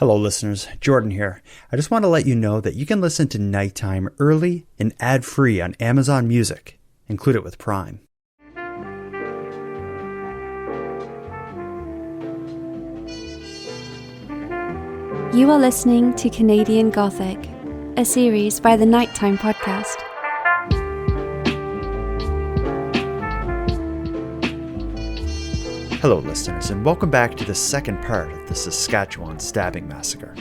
Hello listeners, Jordan here. I just want to let you know that you can listen to Nighttime early and ad-free on Amazon Music. Include it with Prime. You are listening to Canadian Gothic, a series by the Nighttime Podcast. Hello listeners, and welcome back to the second part of the Saskatchewan stabbing massacre.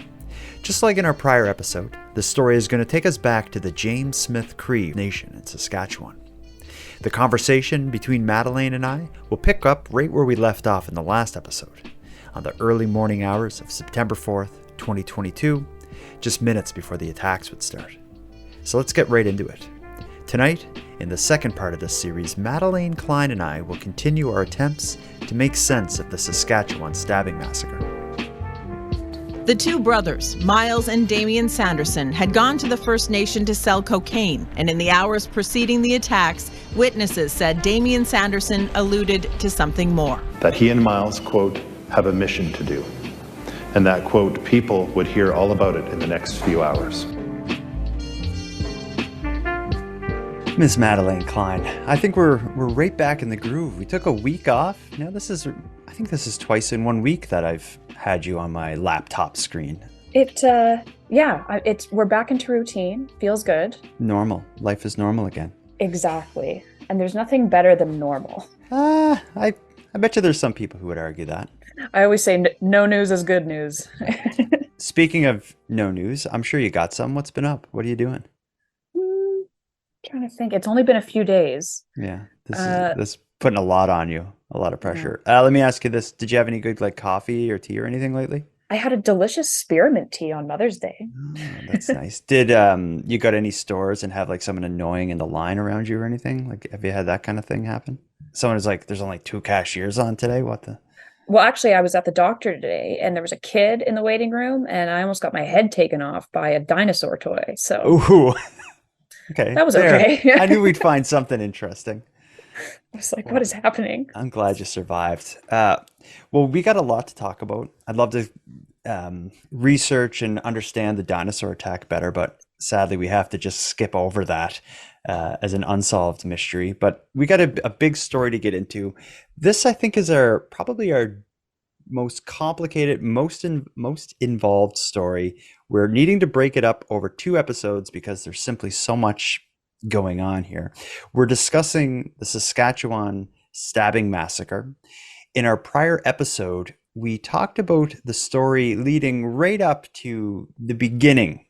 Just like in our prior episode, the story is going to take us back to the James Smith Cree Nation in Saskatchewan. The conversation between Madelayne and I will pick up right where we left off in the last episode, on the early morning hours of September 4th, 2022, just minutes before the attacks would start. So let's get right into it. Tonight, in the second part of this series, Madelayne Klein and I will continue our attempts to make sense of the Saskatchewan stabbing massacre. The two brothers, Myles and James Sanderson, had gone to the First Nation to sell cocaine, and in the hours preceding the attacks, witnesses said James Sanderson alluded to something more. That he and Myles, quote, have a mission to do, and that, quote, people would hear all about it in the next few hours. Miss Madelayne Klein, I think we're right back in the groove. We took a week off. Now I think this is twice in 1 week that I've had you on my laptop screen. We're back into routine. Feels good. Normal. Life is normal again. Exactly. And there's nothing better than normal. I bet you there's some people who would argue that. I always say no news is good news. Speaking of no news, I'm sure you got some. What's been up? What are you doing? Trying to think. It's only been a few days. Yeah, this is putting a lot on you, a lot of pressure. Yeah. Let me ask you this: did you have any good coffee or tea or anything lately? I had a delicious spearmint tea on Mother's Day. Oh, that's nice. Did you go to any stores and have someone annoying in the line around you or anything? Have you had that kind of thing happen? Someone is like, "There's only 2 cashiers on today." What the? Well, actually, I was at the doctor today, and there was a kid in the waiting room, and I almost got my head taken off by a dinosaur toy. So. Ooh. Okay. That was okay. I knew we'd find something interesting. I was like, what is happening? I'm glad you survived. Well, we got a lot to talk about. I'd love to research and understand the dinosaur attack better, but sadly we have to just skip over that as an unsolved mystery. But we got a big story to get into. This, I think, is probably our most complicated, most involved story. We're needing to break it up over 2 episodes because there's simply so much going on here. We're discussing the Saskatchewan stabbing massacre. In our prior episode, we talked about the story leading right up to the beginning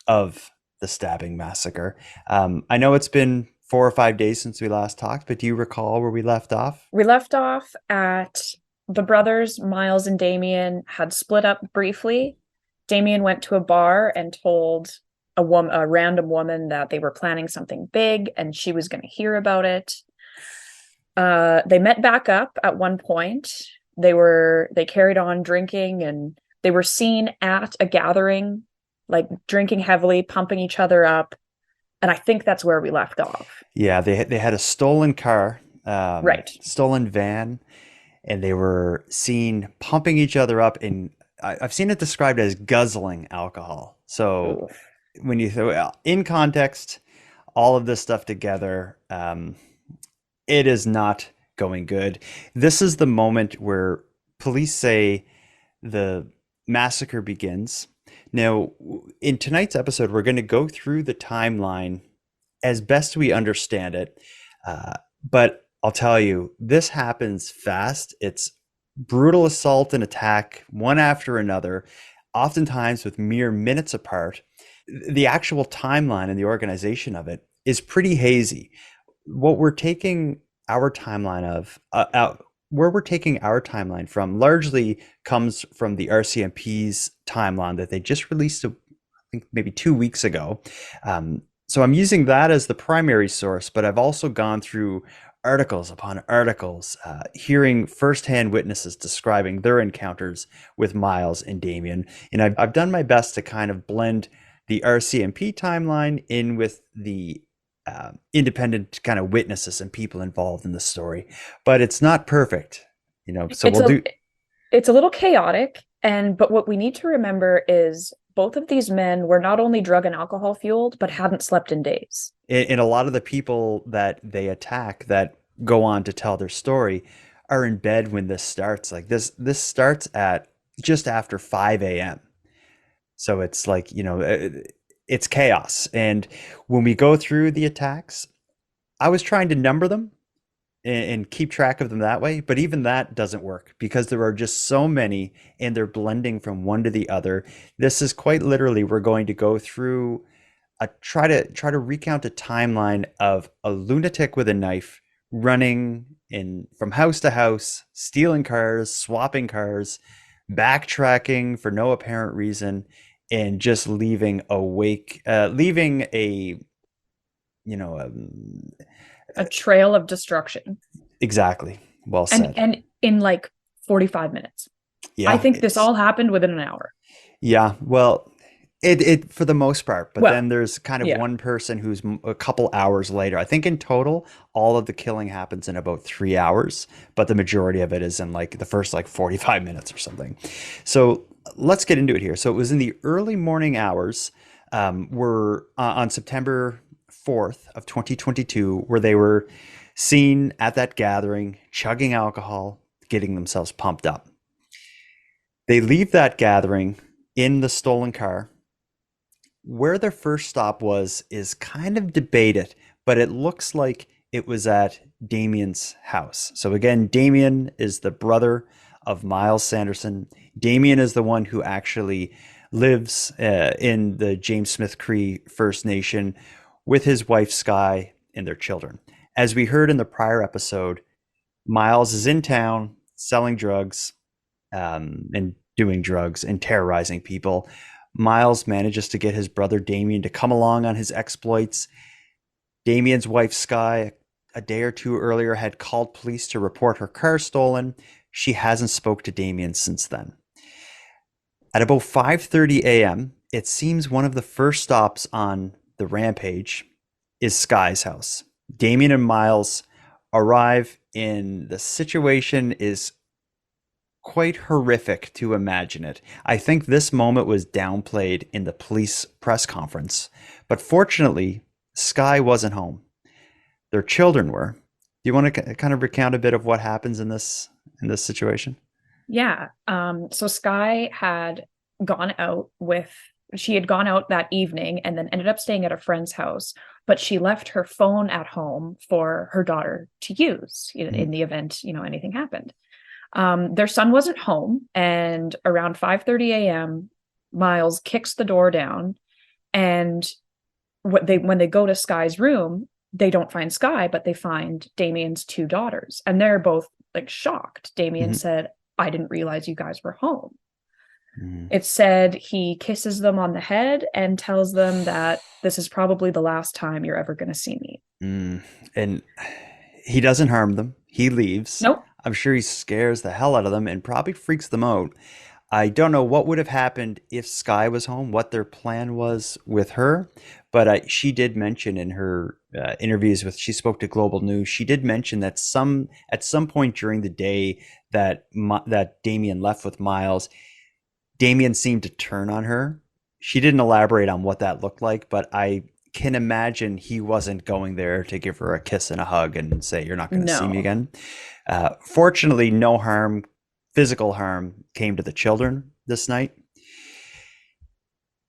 of the stabbing massacre. I know it's been 4 or 5 days since we last talked, but do you recall where we left off? We left off at the brothers, Myles and Damien, had split up briefly. Damien went to a bar and told a random woman that they were planning something big and she was going to hear about it. They met back up at one point. They carried on drinking, and they were seen at a gathering, drinking heavily, pumping each other up. And I think that's where we left off. Yeah, they had a stolen car, right? Stolen van, and they were seen pumping each other up I've seen it described as guzzling alcohol. So Oof. When you throw in context, all of this stuff together, it is not going good. This is the moment where police say the massacre begins. Now, in tonight's episode, we're going to go through the timeline as best we understand it. But I'll tell you, this happens fast. It's brutal assault and attack, one after another, oftentimes with mere minutes apart. The actual timeline and the organization of it is pretty hazy. What we're taking our timeline from largely comes from the RCMP's timeline that they just released, I think maybe 2 weeks ago. So I'm using that as the primary source, but I've also gone through articles upon articles, hearing firsthand witnesses describing their encounters with Myles and Damien. And I've done my best to kind of blend the RCMP timeline in with the independent kind of witnesses and people involved in the story. But it's not perfect, so it's a little chaotic. But what we need to remember is both of these men were not only drug and alcohol fueled, but hadn't slept in days. And a lot of the people that they attack that go on to tell their story are in bed when this starts. Like this starts at just after 5 a.m. So it's like, it's chaos. And when we go through the attacks, I was trying to number them and keep track of them that way, but even that doesn't work because there are just so many and they're blending from one to the other. This is quite literally, we're going to go through try to recount a timeline of a lunatic with a knife running in from house to house, stealing cars, swapping cars, backtracking for no apparent reason, and just leaving leaving a you know A trail of destruction. exactly, well said. And in like 45 minutes. Yeah, I think this all happened within an hour. yeah, well, it for the most part, but Well, then there's kind of yeah. one person who's a couple hours later. I think in total, all of the killing happens in about 3 hours, but the majority of it is in like the first like 45 minutes or something. So let's get into it here. So it was in the early morning hours, were on September 4th of 2022, where they were seen at that gathering, chugging alcohol, getting themselves pumped up. They leave that gathering in the stolen car. Where their first stop was is kind of debated, but it looks like it was at Damien's house. So again, Damien is the brother of Myles Sanderson. Damien is the one who actually lives in the James Smith Cree First Nation with his wife Sky and their children. As we heard in the prior episode, Myles is in town selling drugs and doing drugs and terrorizing people. Myles manages to get his brother Damien to come along on his exploits. Damien's wife Sky, a day or two earlier, had called police to report her car stolen. She hasn't spoke to Damien since then. At about 5:30 a.m., it seems one of the first stops on the rampage is Sky's house. Damien and Myles arrive, and the situation is quite horrific to imagine it. I think this moment was downplayed in the police press conference, but fortunately, Sky wasn't home. Their children were. Do you want to kind of recount a bit of what happens in this situation? Yeah. So Sky had gone out she had gone out that evening and then ended up staying at a friend's house, but she left her phone at home for her daughter to use in the event, anything happened. Their son wasn't home, and around 5:30 a.m., Myles kicks the door down, and when they go to Sky's room, they don't find Sky, but they find Damien's two daughters, and they're both like shocked. Damien said, "I didn't realize you guys were home." It said he kisses them on the head and tells them that this is probably the last time you're ever going to see me. And he doesn't harm them. He leaves. Nope. I'm sure he scares the hell out of them and probably freaks them out. I don't know what would have happened if Sky was home, what their plan was with her, but she did mention in her interviews she spoke to Global News, she did mention that at some point during the day that Damien left with Myles, Damien seemed to turn on her. She didn't elaborate on what that looked like, but I can imagine he wasn't going there to give her a kiss and a hug and say, "You're not going to see me again." Fortunately, no physical harm came to the children this night.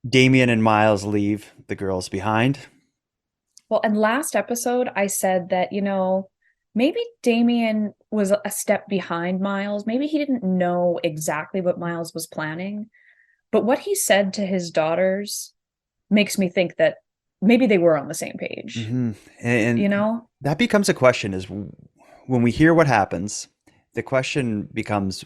Damien and Myles leave the girls behind. Well, and last episode, I said that, maybe Damien was a step behind Myles. Maybe he didn't know exactly what Myles was planning. But what he said to his daughters makes me think that maybe they were on the same page. Mm-hmm. And that becomes a question, is when we hear what happens, the question becomes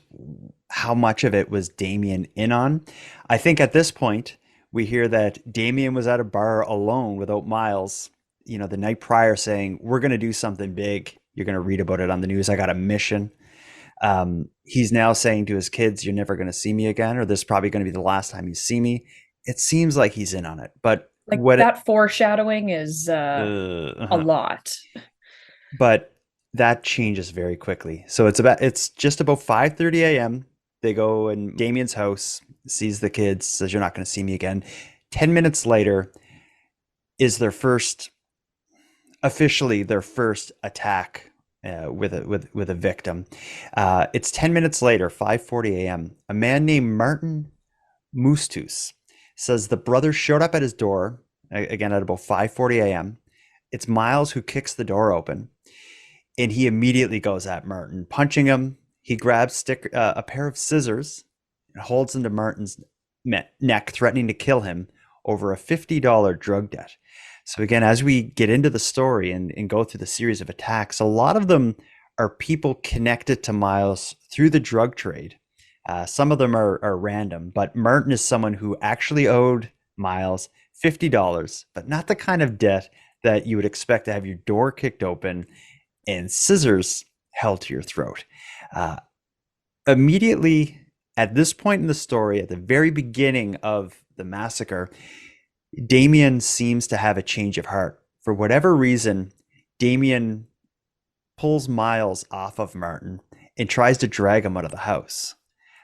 how much of it was Damien in on? I think at this point, we hear that Damien was at a bar alone without Myles, the night prior, saying, "We're going to do something big. You're going to read about it on the news. I got a mission." He's now saying to his kids, "You're never going to see me again," or "This is probably going to be the last time you see me." It seems like he's in on it, but foreshadowing is a lot. But that changes very quickly. So it's just about 5:30 a.m. They go in Damien's house, sees the kids, says, "You're not going to see me again." 10 minutes later is officially their first attack with a victim. It's 10 minutes later, 5:40 a.m. A man named Martin Moustus says the brothers showed up at his door, again at about 5:40 a.m. It's Myles who kicks the door open, and he immediately goes at Martin, punching him. He grabs a pair of scissors and holds them to Martin's neck, threatening to kill him over a $50 drug debt. So again, as we get into the story and go through the series of attacks, a lot of them are people connected to Myles through the drug trade. Some of them are random, but Martin is someone who actually owed Myles $50, but not the kind of debt that you would expect to have your door kicked open and scissors held to your throat. Immediately at this point in the story, at the very beginning of the massacre, Damien seems to have a change of heart. For whatever reason, Damien pulls Myles off of Martin and tries to drag him out of the house.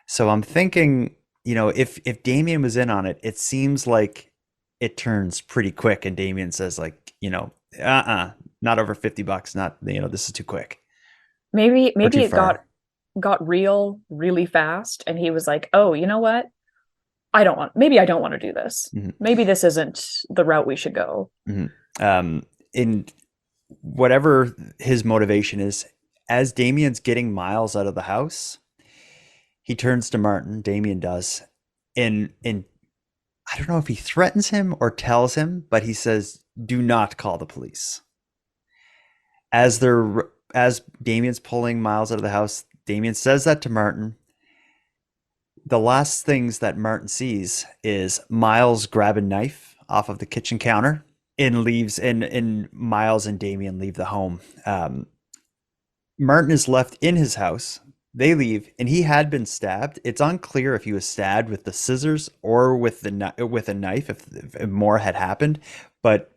So I'm thinking, if Damien was in on it, it seems like it turns pretty quick, and Damien says not over $50, not, this is too quick. Maybe too it far. got real really fast, and he was like, "Oh, you know what? I don't want to do this. Mm-hmm. Maybe this isn't the route we should go." Mm-hmm. In whatever his motivation is, as Damien's getting Myles out of the house, he turns to Martin, Damien does, and I don't know if he threatens him or tells him, but he says, "Do not call the police." As Damien's pulling Myles out of the house, Damien says that to Martin. The last things that Martin sees is Myles grab a knife off of the kitchen counter and leaves, and Myles and Damien leave the home. Martin is left in his house. They leave, and he had been stabbed. It's unclear if he was stabbed with the scissors or with a knife, if more had happened, but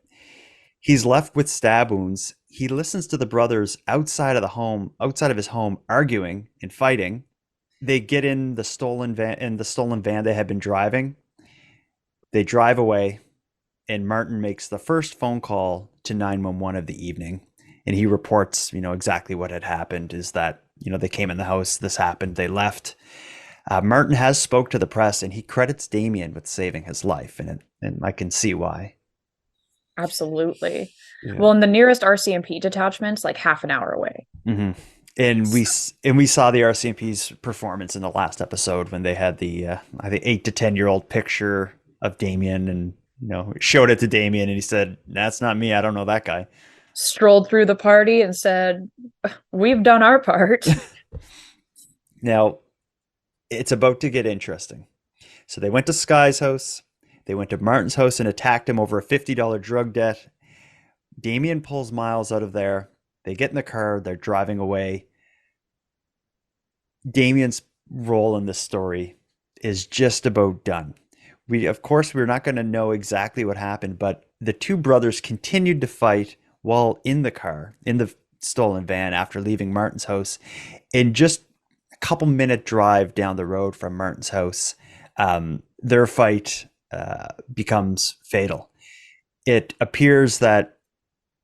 he's left with stab wounds. He listens to the brothers outside of his home, arguing and fighting. They get in the stolen van they had been driving. They drive away, and Martin makes the first phone call to 911 of the evening, and he reports, exactly what had happened. Is that they came in the house, this happened, they left. Martin has spoke to the press, and he credits Damien with saving his life, and I can see why. Absolutely. Yeah. Well, and the nearest RCMP detachment's like half an hour away. Mm-hmm. And we saw the RCMP's performance in the last episode when they had the I think 8 to 10-year-old picture of Damien, and showed it to Damien, and he said, "That's not me. I don't know that guy." Strolled through the party and said, "We've done our part." Now, it's about to get interesting. So they went to Skye's house. They went to Martin's house and attacked him over a $50 drug debt. Damien pulls Myles out of there. They get in the car. They're driving away. Damien's role in this story is just about done. We're not going to know exactly what happened, but the two brothers continued to fight while in the car, in the stolen van, after leaving Martin's house. In just a couple minute drive down the road from Martin's house, their fight becomes fatal. It appears that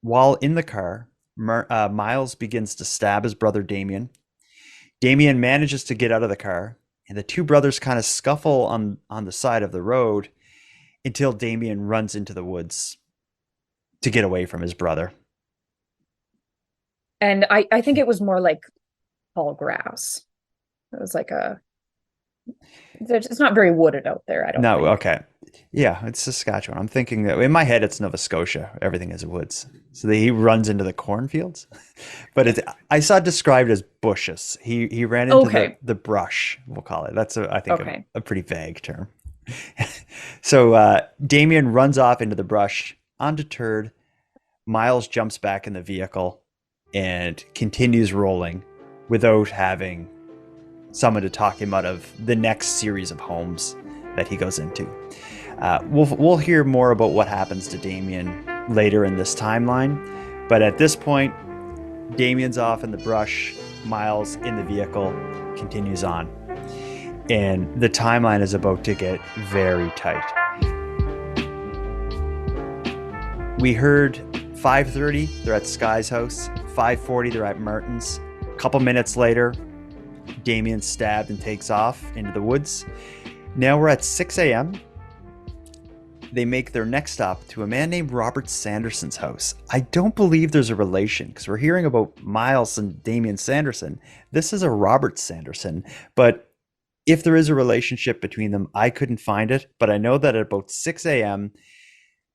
while in the car, Myles begins to stab his brother Damien. Damien manages to get out of the car, and the two brothers kind of scuffle on the side of the road until Damien runs into the woods to get away from his brother. And I think it was more like tall grass. It was like it's not very wooded out there, I don't think. Okay. Yeah, it's Saskatchewan. I'm thinking that in my head it's Nova Scotia. Everything is woods. So he runs into the cornfields. But I saw it described as bushes. He ran into the brush, we'll call it. That's I think a pretty vague term. So Damien runs off into the brush. Undeterred, Myles jumps back in the vehicle and continues rolling without having someone to talk him out of the next series of homes that he goes into. We'll hear more about what happens to Damien later in this timeline, but at this point, Damien's off in the brush, Myles in the vehicle continues on. and the timeline is about to get very tight. We heard 5:30, they're at Sky's house. 5:40, they're at Martin's. A couple minutes later, Damien's stabbed and takes off into the woods. Now we're at 6 a.m. They make their next stop to a man named Robert Sanderson's house. I don't believe there's a relation because we're hearing about Myles and Damien Sanderson. This is a Robert Sanderson, but if there is a relationship between them, I couldn't find it. But I know that at about 6 a.m.,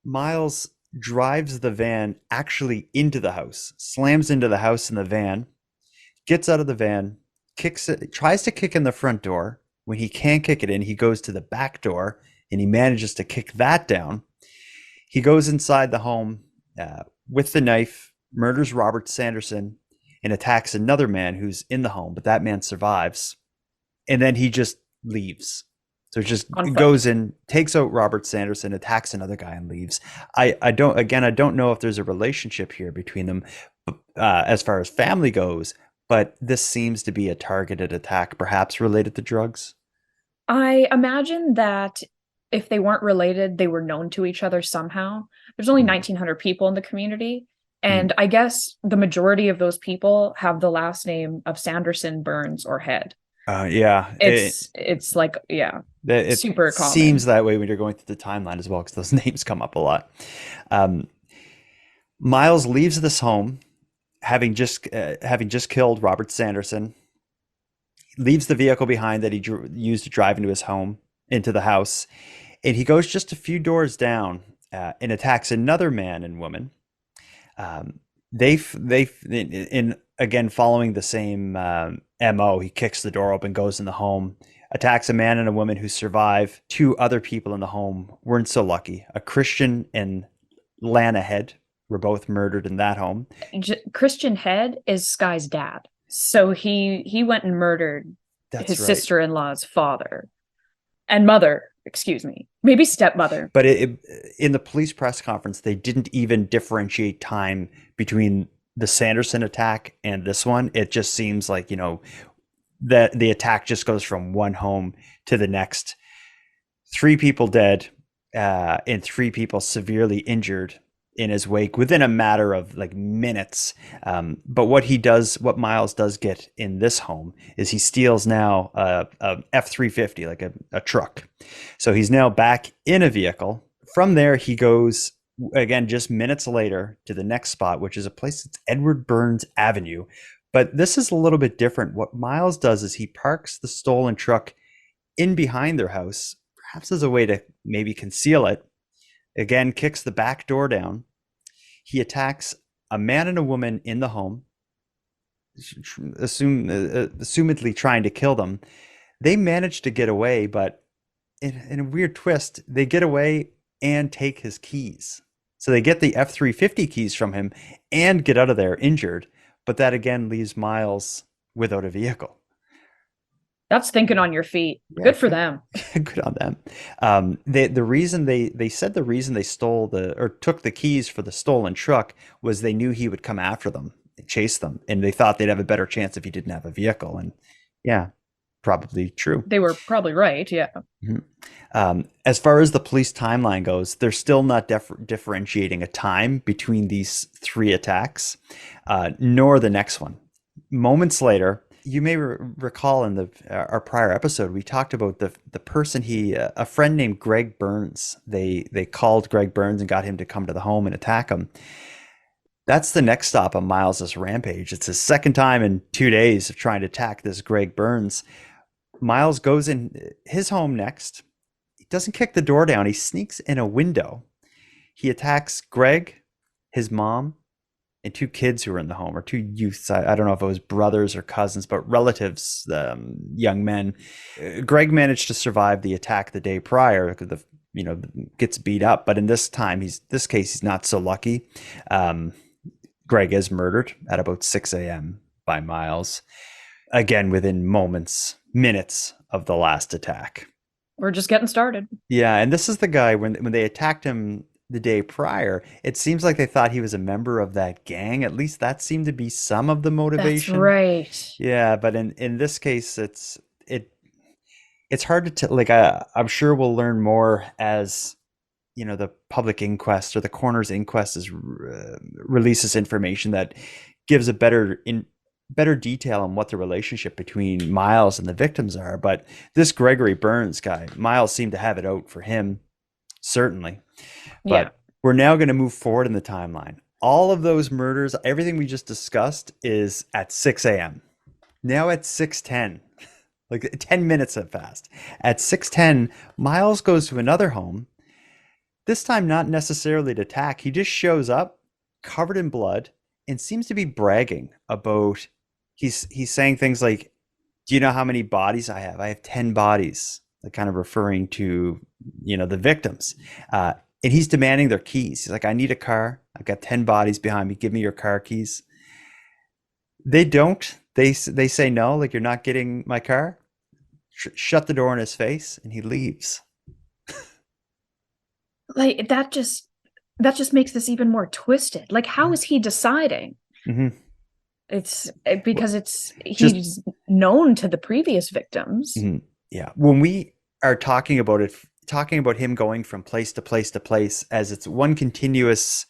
Myles drives the van actually into the house, slams into the house in the van, gets out of the van, kicks it, tries to kick in the front door. When he can't kick it in, he goes to the back door and he manages to kick that down. He goes inside the home with the knife, murders Robert Sanderson, and attacks another man who's in the home, but that man survives. And then he just leaves. So it just goes in, takes out Robert Sanderson, attacks another guy, and leaves. I don't know if there's a relationship here between them as far as family goes, but this seems to be a targeted attack, perhaps related to drugs. I imagine that if they weren't related, they were known to each other somehow. There's only 1,900 people in the community. And I guess the majority of those people have the last name of Sanderson, Burns, or Head. Yeah. It's like, yeah, it super common. Seems that way when you're going through the timeline as well, because those names come up a lot. Myles leaves this home, having just killed Robert Sanderson, leaves the vehicle behind that he used to drive into the house, and he goes just a few doors down and attacks another man and woman. Again, following the same MO, he kicks the door open, goes in the home, attacks a man and a woman who survive. Two other people in the home weren't so lucky. A Christian and Lana Head were both murdered in that home. Christian Head is Sky's dad. So he went and murdered his sister-in-law's father and mother, excuse me, maybe stepmother. But in the police press conference, they didn't even differentiate time between the Sanderson attack and this one. It just seems like, that the attack just goes from one home to the next. 3 people dead and 3 people severely injured in his wake within a matter of like minutes. But what Myles does get in this home is he steals now a F-350, like a truck. So he's now back in a vehicle. From there, he goes again, just minutes later, to the next spot, which is a place that's Edward Burns Avenue. But this is a little bit different. What Myles does is he parks the stolen truck in behind their house, perhaps as a way to maybe conceal it. Again, kicks the back door down. He attacks a man and a woman in the home, assumedly trying to kill them. They manage to get away, but in a weird twist, they get away and take his keys. So they get the F-350 keys from him and get out of there injured. But that again leaves Myles without a vehicle. That's thinking on your feet. Yeah, good for them. Good on them. The reason they said the reason they took the keys for the stolen truck was they knew he would come after them, chase them, and they thought they'd have a better chance if he didn't have a vehicle. And yeah, probably true. They were probably right. Yeah. Mm-hmm. As far as the police timeline goes, they're still not differentiating a time between these 3 attacks, nor the next one. Moments later, you may recall in our prior episode, we talked about the person a friend named Greg Burns. They called Greg Burns and got him to come to the home and attack him. That's the next stop on Myles' rampage. It's his second time in 2 days of trying to attack this Greg Burns. Myles goes in his home next. He doesn't kick the door down. He sneaks in a window. He attacks Greg, his mom, and 2 kids who were in the home, or 2 youths. I don't know if it was brothers or cousins, but relatives, young men. Greg managed to survive the attack the day prior. Gets beat up, but in this case, he's not so lucky. Greg is murdered at about 6 a.m. by Myles. Again, within minutes of the last attack. We're just getting started. Yeah, and this is the guy when they attacked him the day prior, it seems like they thought he was a member of that gang. At least that seemed to be some of the motivation. That's right. Yeah, but in this case, it's hard to tell. Like, I'm sure we'll learn more as the public inquest or the coroner's inquest releases information that gives a better detail on what the relationship between Myles and the victims are. But this Gregory Burns guy, Myles seemed to have it out for him, certainly. Yeah. But we're now going to move forward in the timeline. All of those murders, everything we just discussed, is at 6 a.m. Now at 6:10, like 10 minutes have passed. At 6:10, Myles goes to another home. This time, not necessarily to attack. He just shows up, covered in blood, and seems to be bragging about. He's saying things like, "Do you know how many bodies I have? I have 10 bodies." Like, kind of referring to the victims. And he's demanding their keys. He's like, "I need a car. I've got 10 bodies behind me. Give me your car keys." They don't. They say no. Like, "You're not getting my car." Shut the door in his face, and he leaves. Like, that just makes this even more twisted. Like, how is he deciding? Mm-hmm. It's because he's known to the previous victims. Mm-hmm. Yeah. When we are talking about him going from place to place to place as it's one continuous,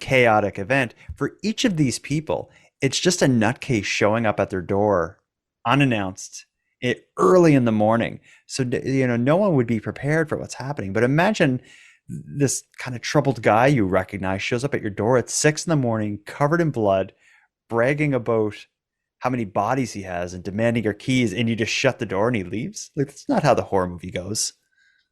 chaotic event, for each of these people, it's just a nutcase showing up at their door unannounced early in the morning. So, no one would be prepared for what's happening. But imagine this kind of troubled guy you recognize shows up at your door at 6 a.m, covered in blood, bragging about how many bodies he has and demanding your keys, and you just shut the door and he leaves. Like, that's not how the horror movie goes.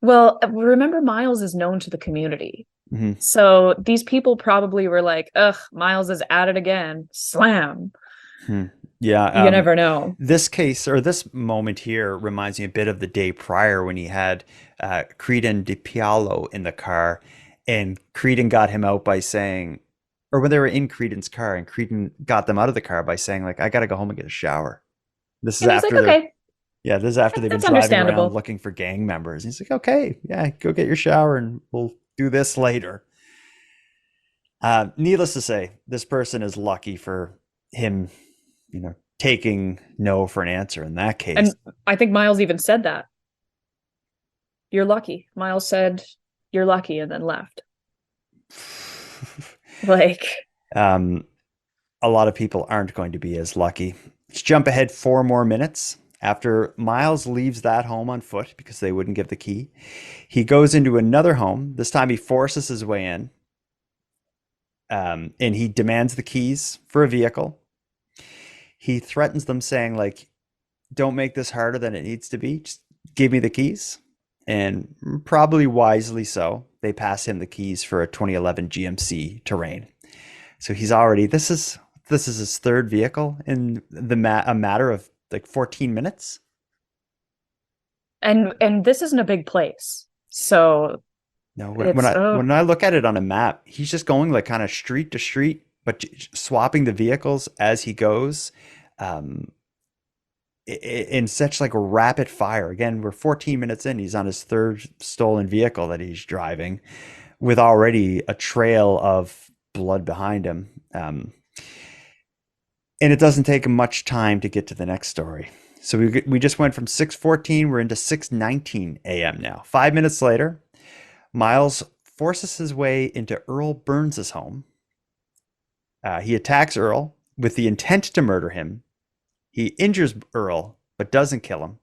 Well, remember, Myles is known to the community. Mm-hmm. So these people probably were like, "Ugh, Myles is at it again. Slam." Yeah. You never know. This case, or this moment here, reminds me a bit of the day prior when he had Creedon DiPialo in the car, and Creedon got him out by saying, or when they were in Creedon's car, and Creedon got them out of the car by saying, like, "I got to go home and get a shower." This is And he's after like, "Okay." Yeah, this is after they've been That's driving understandable. around looking for gang members. He's like, "Okay, yeah, go get your shower and we'll do this later." Needless to say, this person is lucky for him, taking no for an answer in that case. And I think Myles even said that. "You're lucky." Myles said, "You're lucky," and then left. Like, a lot of people aren't going to be as lucky. Let's jump ahead 4 more minutes. After Myles leaves that home on foot because they wouldn't give the key, he goes into another home. This time he forces his way in, and he demands the keys for a vehicle. He threatens them, saying, like, "Don't make this harder than it needs to be. Just give me the keys." And probably wisely so, they pass him the keys for a 2011 GMC Terrain. So he's already, this is his third vehicle in a matter of like 14 minutes. and this isn't a big place. So No, when I look at it on a map, he's just going like kind of street to street, but swapping the vehicles as he goes, in such like a rapid fire. Again, we're 14 minutes in. He's on his third stolen vehicle that he's driving, with already a trail of blood behind him. And it doesn't take much time to get to the next story. So we just went from 6:14, we're into 6:19 a.m. now. 5 minutes later, Myles forces his way into Earl Burns' home. He attacks Earl with the intent to murder him. He injures Earl, but doesn't kill him.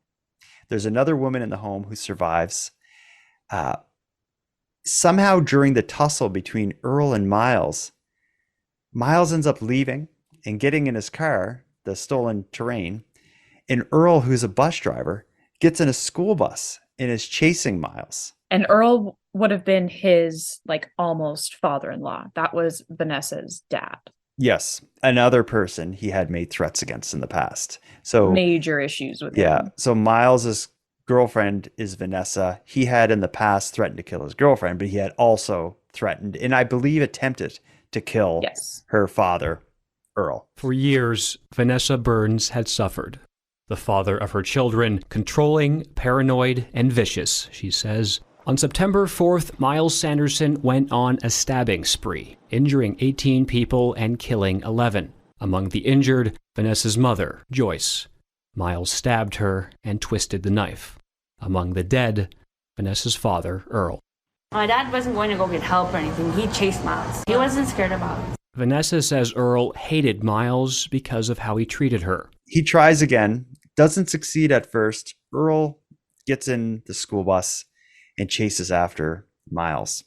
There's another woman in the home who survives. Somehow during the tussle between Earl and Myles ends up leaving and getting in his car, the stolen Terrain, and Earl, who's a bus driver, gets in a school bus and is chasing Myles. And Earl would have been his like almost father-in-law. That was Vanessa's dad. Yes, another person he had made threats against in the past. So major issues with him. So Myles's girlfriend is Vanessa. He had in the past threatened to kill his girlfriend, but he had also threatened, and I believe attempted to kill her father, Earl. For years, Vanessa Burns had suffered. The father of her children, controlling, paranoid, and vicious, she says. On September 4th, Myles Sanderson went on a stabbing spree, injuring 18 people and killing 11. Among the injured, Vanessa's mother, Joyce. Myles stabbed her and twisted the knife. Among the dead, Vanessa's father, Earl. My dad wasn't going to go get help or anything. He chased Myles. He wasn't scared of Myles. Vanessa says Earl hated Myles because of how he treated her. He tries again, doesn't succeed at first. Earl gets in the school bus and chases after Myles.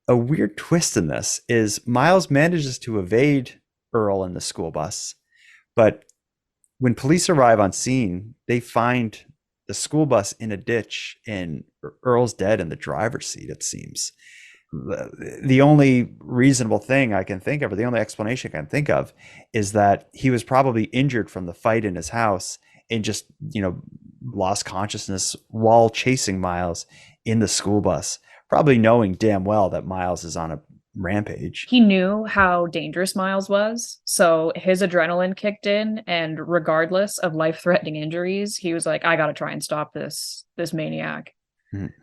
A weird twist in this is Myles manages to evade Earl in the school bus, but when police arrive on scene, they find the school bus in a ditch and Earl's dead in the driver's seat, it seems. The only reasonable thing I can think of, or the only explanation I can think of, is that he was probably injured from the fight in his house and just, lost consciousness while chasing Myles in the school bus, probably knowing damn well that Myles is on a rampage. He knew how dangerous Myles was, so his adrenaline kicked in, and regardless of life-threatening injuries, he was like, I gotta try and stop this maniac.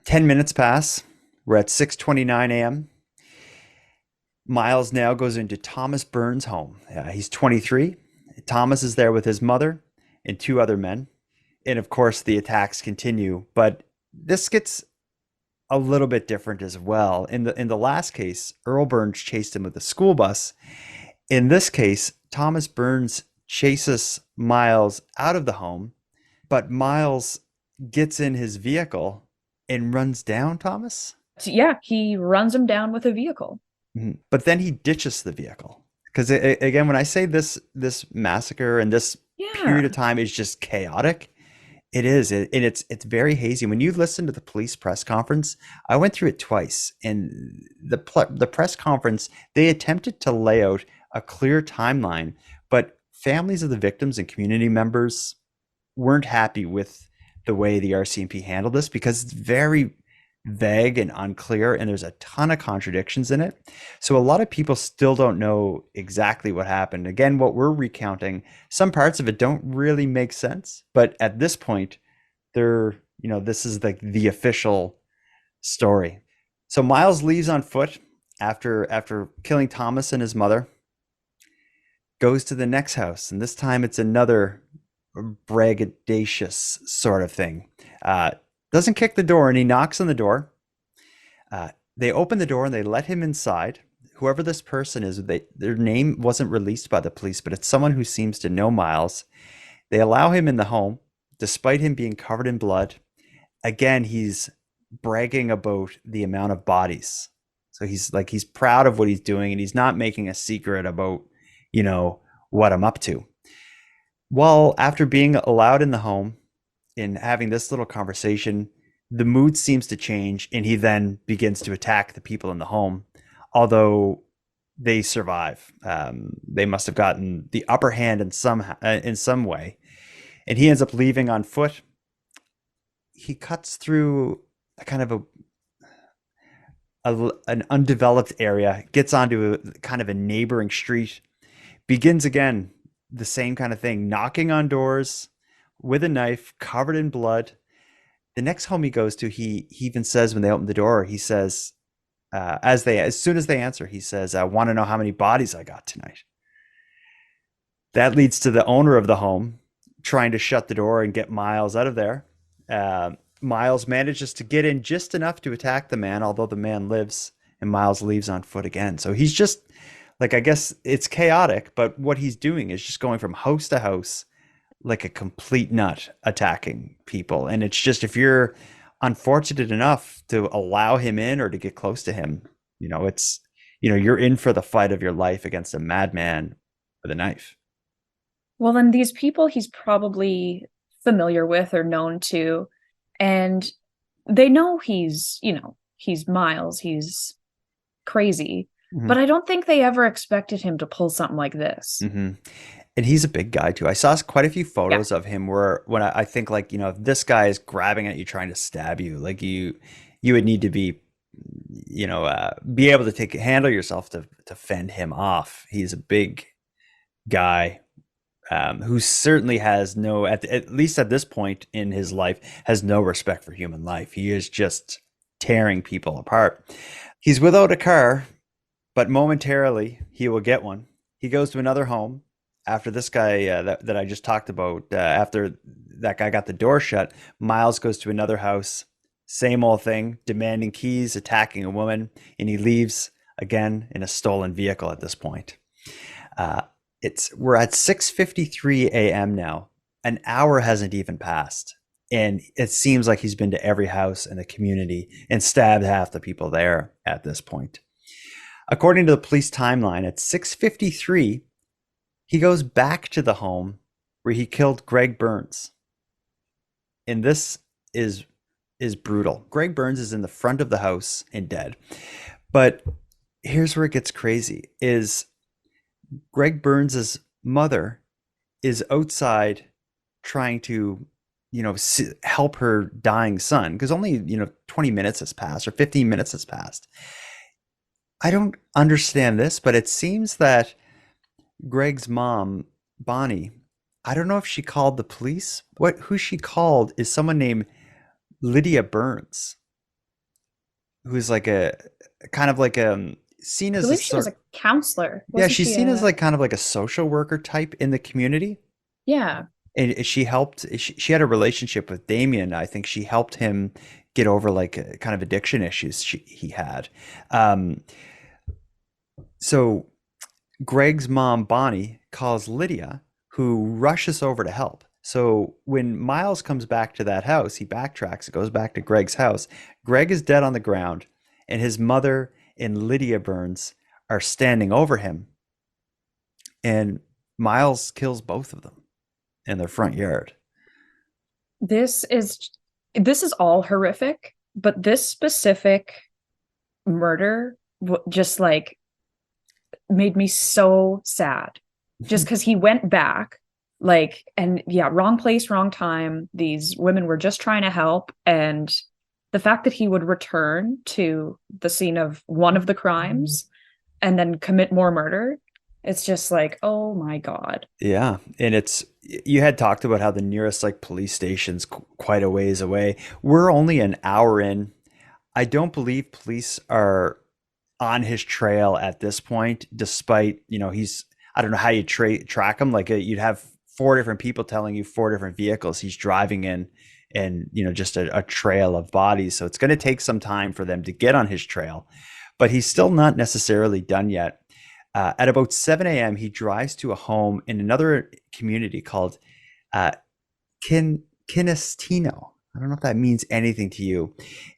10 minutes pass. We're at 6:29 a.m. Myles now goes into Thomas Burns' home. He's 23. Thomas is there with his mother and two other men. And of course, the attacks continue. But this gets a little bit different as well. In the last case, Earl Burns chased him with the school bus. In this case, Thomas Burns chases Myles out of the home, but Myles gets in his vehicle and runs down Thomas. So, yeah, he runs him down with a vehicle. But then he ditches the vehicle. Because again, when I say this massacre and this period of time is just chaotic, it is, and it's very hazy. When you listen to the police press conference, I went through it twice, and the press conference, they attempted to lay out a clear timeline, but families of the victims and community members weren't happy with the way the RCMP handled this because it's very vague and unclear, and there's a ton of contradictions in it. So a lot of people still don't know exactly what happened. Again, what we're recounting, some parts of it don't really make sense, but at this point, this is the official story. So Myles leaves on foot after killing Thomas and his mother, goes to the next house, and this time it's another braggadocious sort of thing. Doesn't kick the door, and he knocks on the door. They open the door and they let him inside. Whoever this person is, their name wasn't released by the police, but it's someone who seems to know Myles. They allow him in the home, despite him being covered in blood. Again, he's bragging about the amount of bodies. So he's proud of what he's doing, and he's not making a secret about, what I'm up to. Well, after being allowed in the home, in having this little conversation, the mood seems to change, and he then begins to attack the people in the home, although they survive. They must have gotten the upper hand in some way, and he ends up leaving on foot. He cuts through a kind of an undeveloped area, gets onto a neighboring street, begins again the same kind of thing, knocking on doors with a knife, covered in blood. The next home he goes to, he even says when they open the door, he says, as soon as they answer, he says, I want to know how many bodies I got tonight. That leads to the owner of the home trying to shut the door and get Myles out of there. Myles manages to get in just enough to attack the man, although the man lives, and Myles leaves on foot again. So he's just, I guess it's chaotic, but what he's doing is just going from house to house, like a complete nut, attacking people. And it's just, if you're unfortunate enough to allow him in or to get close to him, you're in for the fight of your life against a madman with a knife. Well, then these people he's probably familiar with or known to, and they know he's Myles, he's crazy, but I don't think they ever expected him to pull something like this. And he's a big guy too. I saw quite a few photos of him when I think if this guy is grabbing at you, trying to stab you, you would need to be, be able to handle yourself to fend him off. He's a big guy who certainly has at least at this point in his life, has no respect for human life. He is just tearing people apart. He's without a car, but momentarily he will get one. He goes to another home, after this guy that I just talked about, after that guy got the door shut, Myles goes to another house, same old thing, demanding keys, attacking a woman, and he leaves again in a stolen vehicle at this point. We're at 6:53 a.m. now. An hour hasn't even passed, and it seems like he's been to every house in the community and stabbed half the people there at this point. According to the police timeline, at 6:53, he goes back to the home where he killed Greg Burns. And this is brutal. Greg Burns is in the front of the house and dead. But here's where it gets crazy is Greg Burns's mother is outside trying to, help her dying son, because only, 20 minutes has passed or 15 minutes has passed. I don't understand this, but it seems that Greg's mom, Bonnie, I don't know if she called the police. Who she called is someone named Lydia Burns, who is like a kind of like seen I as believe she was a counselor. yeah, Wasn't she's she seen as like kind of like a social worker type in the community. Yeah. And she helped. She had a relationship with Damien. I think she helped him get over like kind of addiction issues he had. So Greg's mom, Bonnie, calls Lydia, who rushes over to help. So when Myles comes back to that house, he backtracks, goes back to Greg's house. Greg is dead on the ground, and his mother and Lydia Burns are standing over him. And Myles kills both of them in their front yard. This is all horrific, but this specific murder just like made me so sad. Just because he went back, like, and yeah, wrong place, wrong time. These women were just trying to help, and the fact that he would return to the scene of one of the crimes and then commit more murder, it's just like, oh my God. Yeah. And you had talked about how the nearest like police station's quite a ways away. We're only an hour in. I don't believe police are on his trail at this point, despite, I don't know how you track him. Like you'd have 4 different people telling you 4 different vehicles he's driving in, and, just a trail of bodies. So it's going to take some time for them to get on his trail, but he's still not necessarily done yet. At about 7 a.m., he drives to a home in another community called Kinestino. I don't know if that means anything to you.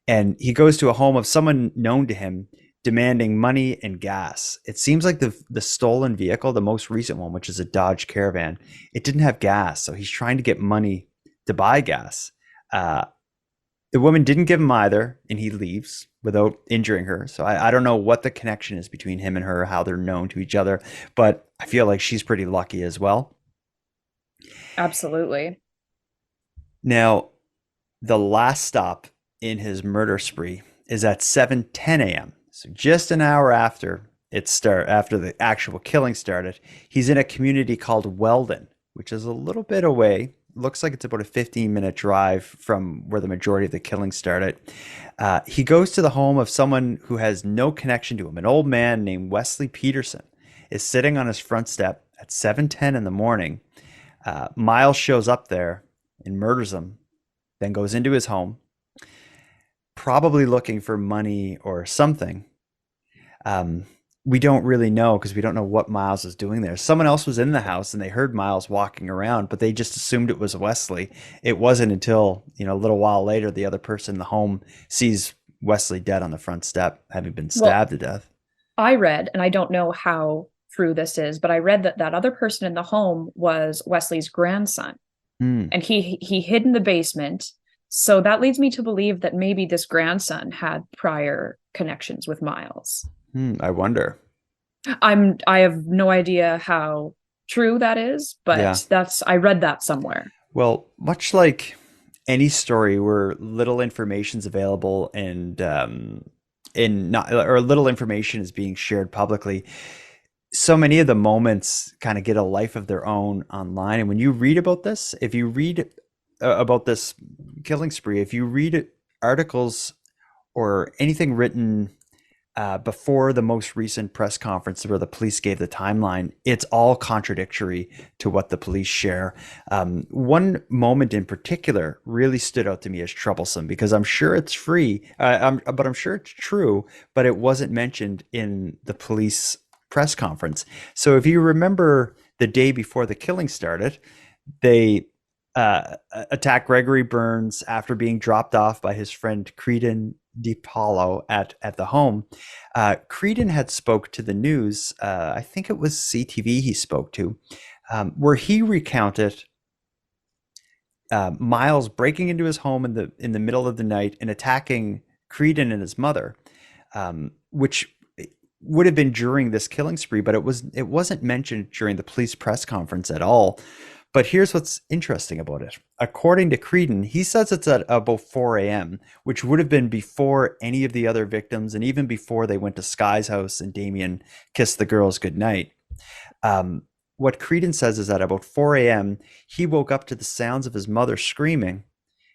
And he goes to a home of someone known to him, demanding money and gas. It seems like the stolen vehicle, the most recent one, which is a Dodge Caravan, it didn't have gas. So he's trying to get money to buy gas. The woman didn't give him either, and he leaves without injuring her. So I don't know what the connection is between him and her, how they're known to each other, but I feel like she's pretty lucky as well. Absolutely. Now, the last stop in his murder spree is at 7:10 a.m. So just an hour after after the actual killing started. He's in a community called Weldon, which is a little bit away. Looks like it's about a 15-minute drive from where the majority of the killing started. He goes to the home of someone who has no connection to him. An old man named Wesley Peterson is sitting on his front step at 7:10 in the morning. Myles shows up there and murders him, then goes into his home, probably looking for money or something. We don't really know because we don't know what Myles is doing there. Someone else was in the house and they heard Myles walking around, but they just assumed it was Wesley. It wasn't until, a little while later, the other person in the home sees Wesley dead on the front step, having been stabbed to death. I read, and I don't know how true this is, but I read that that other person in the home was Wesley's grandson. And he hid in the basement. So that leads me to believe that maybe this grandson had prior connections with Myles. I wonder. I have no idea how true that is, but Yeah. I read that somewhere. Well, much like any story where little information is available and little information is being shared publicly, so many of the moments kind of get a life of their own online. And when you read about this, if you read about this killing spree, if you read articles or anything written before the most recent press conference where the police gave the timeline, it's all contradictory to what the police share. One moment in particular really stood out to me as troublesome because I'm sure it's but I'm sure it's true, but it wasn't mentioned in the police press conference. So if you remember the day before the killing started, they attacked Gregory Burns after being dropped off by his friend Creedon DiPaolo at the home. Creedon had spoke to the news. I think it was CTV he spoke to, where he recounted Myles breaking into his home in the middle of the night and attacking Creedon and his mother, which would have been during this killing spree, but it wasn't mentioned during the police press conference at all. But here's what's interesting about it. According to Creedon, he says it's at about 4 a.m., which would have been before any of the other victims and even before they went to Skye's house and Damien kissed the girls goodnight. What Creedon says is that about 4 a.m., he woke up to the sounds of his mother screaming.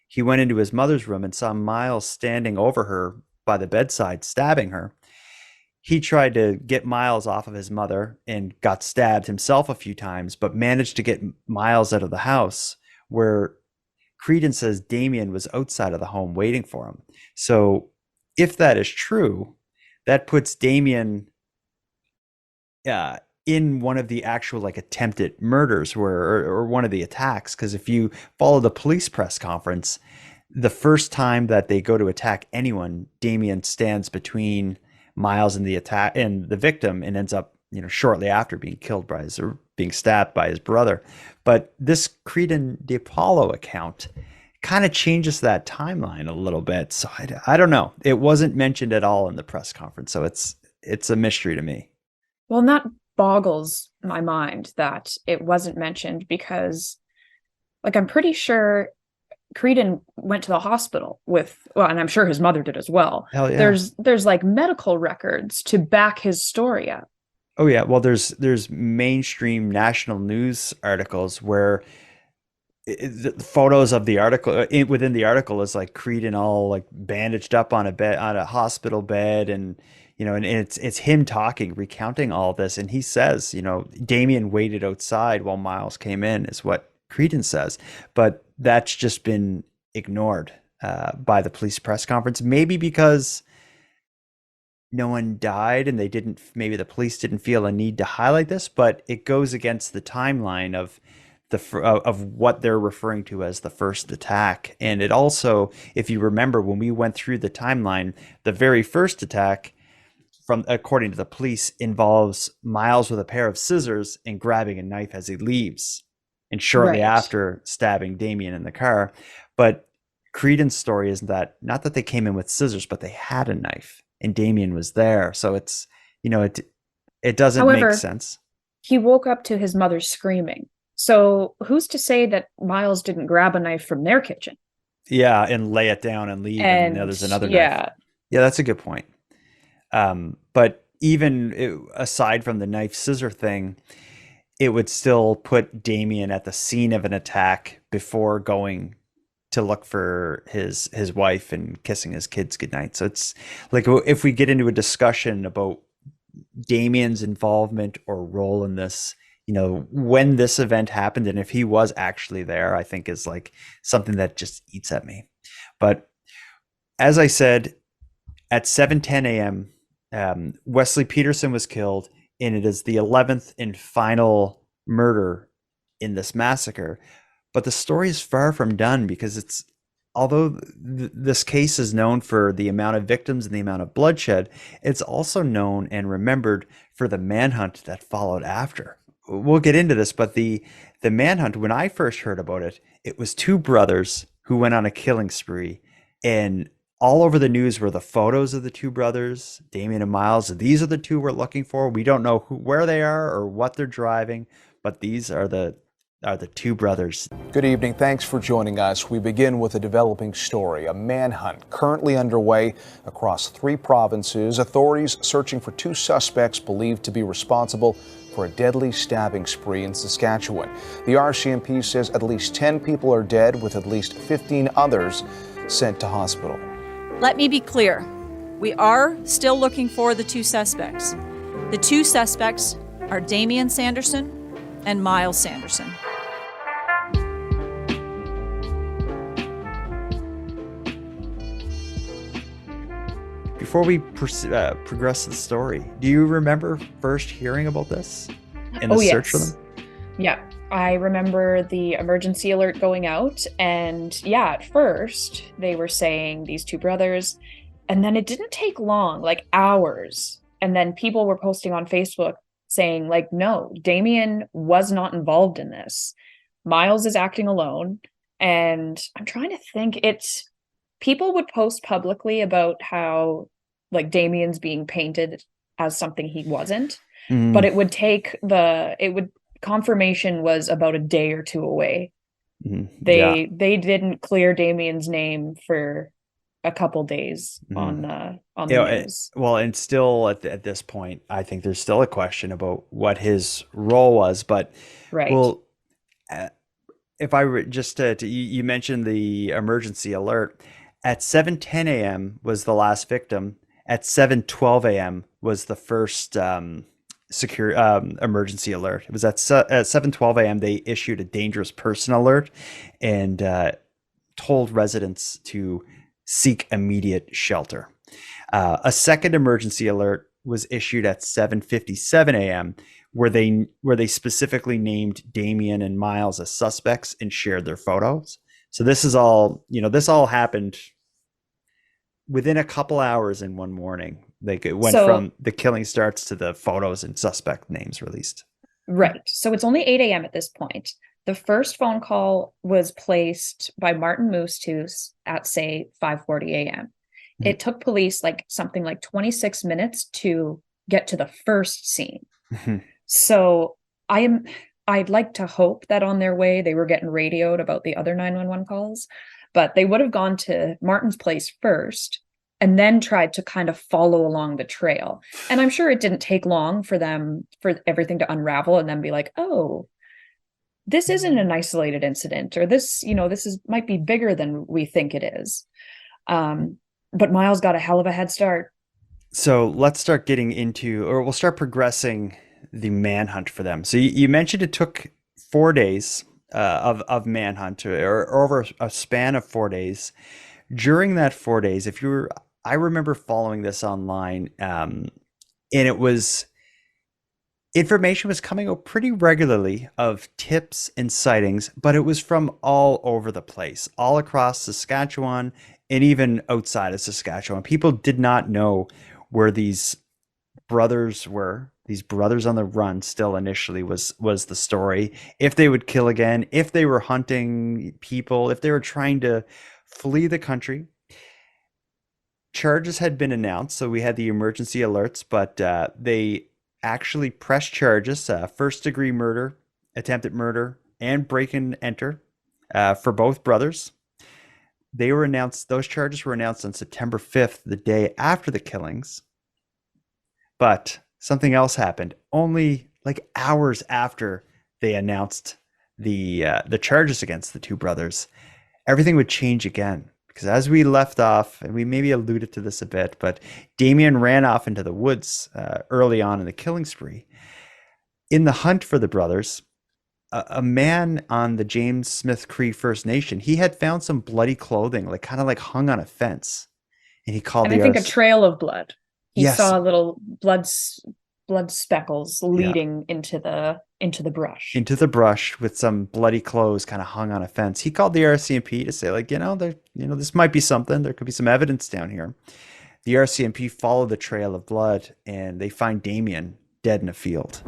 He went into his mother's room and saw Myles standing over her by the bedside, stabbing her. He tried to get Myles off of his mother and got stabbed himself a few times, but managed to get Myles out of the house, where Creedon says Damien was outside of the home waiting for him. So if that is true, that puts Damien in one of the actual attempted murders or one of the attacks. Because if you follow the police press conference, the first time that they go to attack anyone, Damien stands between Myles and the victim and ends up, shortly after being killed or being stabbed by his brother. But this Creedon DiPaolo account kind of changes that timeline a little bit. So I don't know. It wasn't mentioned at all in the press conference. So it's a mystery to me. Well, and that boggles my mind that it wasn't mentioned because, I'm pretty sure Creedon went to the hospital and I'm sure his mother did as well. Hell yeah. There's medical records to back his story up. Oh yeah. Well, there's mainstream national news articles where the photos of the article within the article is Creedon all bandaged up on a hospital bed, and and it's him talking, recounting all this, and he says, Damien waited outside while Myles came in, is what Creedon says, but that's just been ignored by the police press conference. Maybe because no one died and maybe the police didn't feel a need to highlight this, but it goes against the timeline of what they're referring to as the first attack. And it also, if you remember, when we went through the timeline, the very first attack, according to the police, involves Myles with a pair of scissors and grabbing a knife as he leaves, and shortly after stabbing Damien in the car. But Creedon's story is not that they came in with scissors, but they had a knife and Damien was there. So it's, it doesn't make sense. He woke up to his mother screaming. So who's to say that Myles didn't grab a knife from their kitchen? Yeah, and lay it down and leave. And there's another knife. Yeah, that's a good point. But even aside from the knife scissor thing, it would still put Damien at the scene of an attack before going to look for his wife and kissing his kids goodnight. So it's if we get into a discussion about Damien's involvement or role in this, when this event happened and if he was actually there, I think is something that just eats at me. But as I said, at 7:10 a.m., Wesley Peterson was killed, and it is the 11th and final murder in this massacre. But the story is far from done, because although this case is known for the amount of victims and the amount of bloodshed, it's also known and remembered for the manhunt that followed after. We'll get into this, but the manhunt, when I first heard about it, it was two brothers who went on a killing spree, and all over the news were the photos of the two brothers, Damien and Myles. These are the two we're looking for. We don't know where they are or what they're driving, but these are the two brothers. Good evening. Thanks for joining us. We begin with a developing story. A manhunt currently underway across 3 provinces. Authorities searching for 2 suspects believed to be responsible for a deadly stabbing spree in Saskatchewan. The RCMP says at least 10 people are dead, with at least 15 others sent to hospital. Let me be clear. We are still looking for the two suspects. The two suspects are Dameon Sanderson and Myles Sanderson. Before we progress the story, do you remember first hearing about this and the search for them? Yeah, I remember the emergency alert going out, and yeah, at first they were saying these two brothers, and then it didn't take long, like hours, and then people were posting on Facebook saying, like, no, Dameon was not involved in this. Myles is acting alone, and I'm trying to think, people would post publicly about how, like, Dameon's being painted as something he wasn't, but it would take confirmation was about a day or two away. They didn't clear Dameon's name for a couple days on the news. And still at this point, I think there's still a question about what his role was. But right. Well, if I were just you mentioned the emergency alert at 7:10 a.m. was the last victim. At 7:12 a.m. was the first secure emergency alert. It was at 7:12 a.m. they issued a dangerous person alert and told residents to seek immediate shelter. A second emergency alert was issued at 7:57 a.m. where they specifically named Dameon and Myles as suspects and shared their photos. So this all happened within a couple hours in one morning. Like it went from the killing starts to the photos and suspect names released. Right. So it's only 8 a.m. at this point. The first phone call was placed by Martin Moose at, say, 5:40 a.m. It took police something like 26 minutes to get to the first scene. So I'd like to hope that on their way they were getting radioed about the other 911 calls, but they would have gone to Martin's place first and then tried to kind of follow along the trail. And I'm sure it didn't take long for everything to unravel and then be like, oh, this isn't an isolated incident, or this might be bigger than we think it is. But Myles got a hell of a head start. So let's start we'll start progressing the manhunt for them. So you mentioned it took 4 days of manhunt, or over a span of 4 days. During that 4 days, I remember following this online, and information was coming out pretty regularly of tips and sightings, but it was from all over the place, all across Saskatchewan and even outside of Saskatchewan. People did not know where these brothers were. These brothers on the run still initially was the story. If they would kill again, if they were hunting people, if they were trying to flee the country. Charges had been announced, so we had the emergency alerts, but they actually pressed charges, first-degree murder, attempted murder, and break and enter for both brothers. Those charges were announced on September 5th, the day after the killings. But something else happened only hours after they announced the charges against the two brothers. Everything would change again, because as we left off, and we maybe alluded to this a bit, but Dameon ran off into the woods early on in the killing spree. In the hunt for the brothers, a man on the James Smith Cree First Nation, he had found some bloody clothing, kind of hung on a fence, and he called a trail of blood. He saw little blood speckles leading into the brush. Into the brush with some bloody clothes kind of hung on a fence. He called the RCMP to say, this might be something. There could be some evidence down here. The RCMP follow the trail of blood, and they find Dameon dead in a field.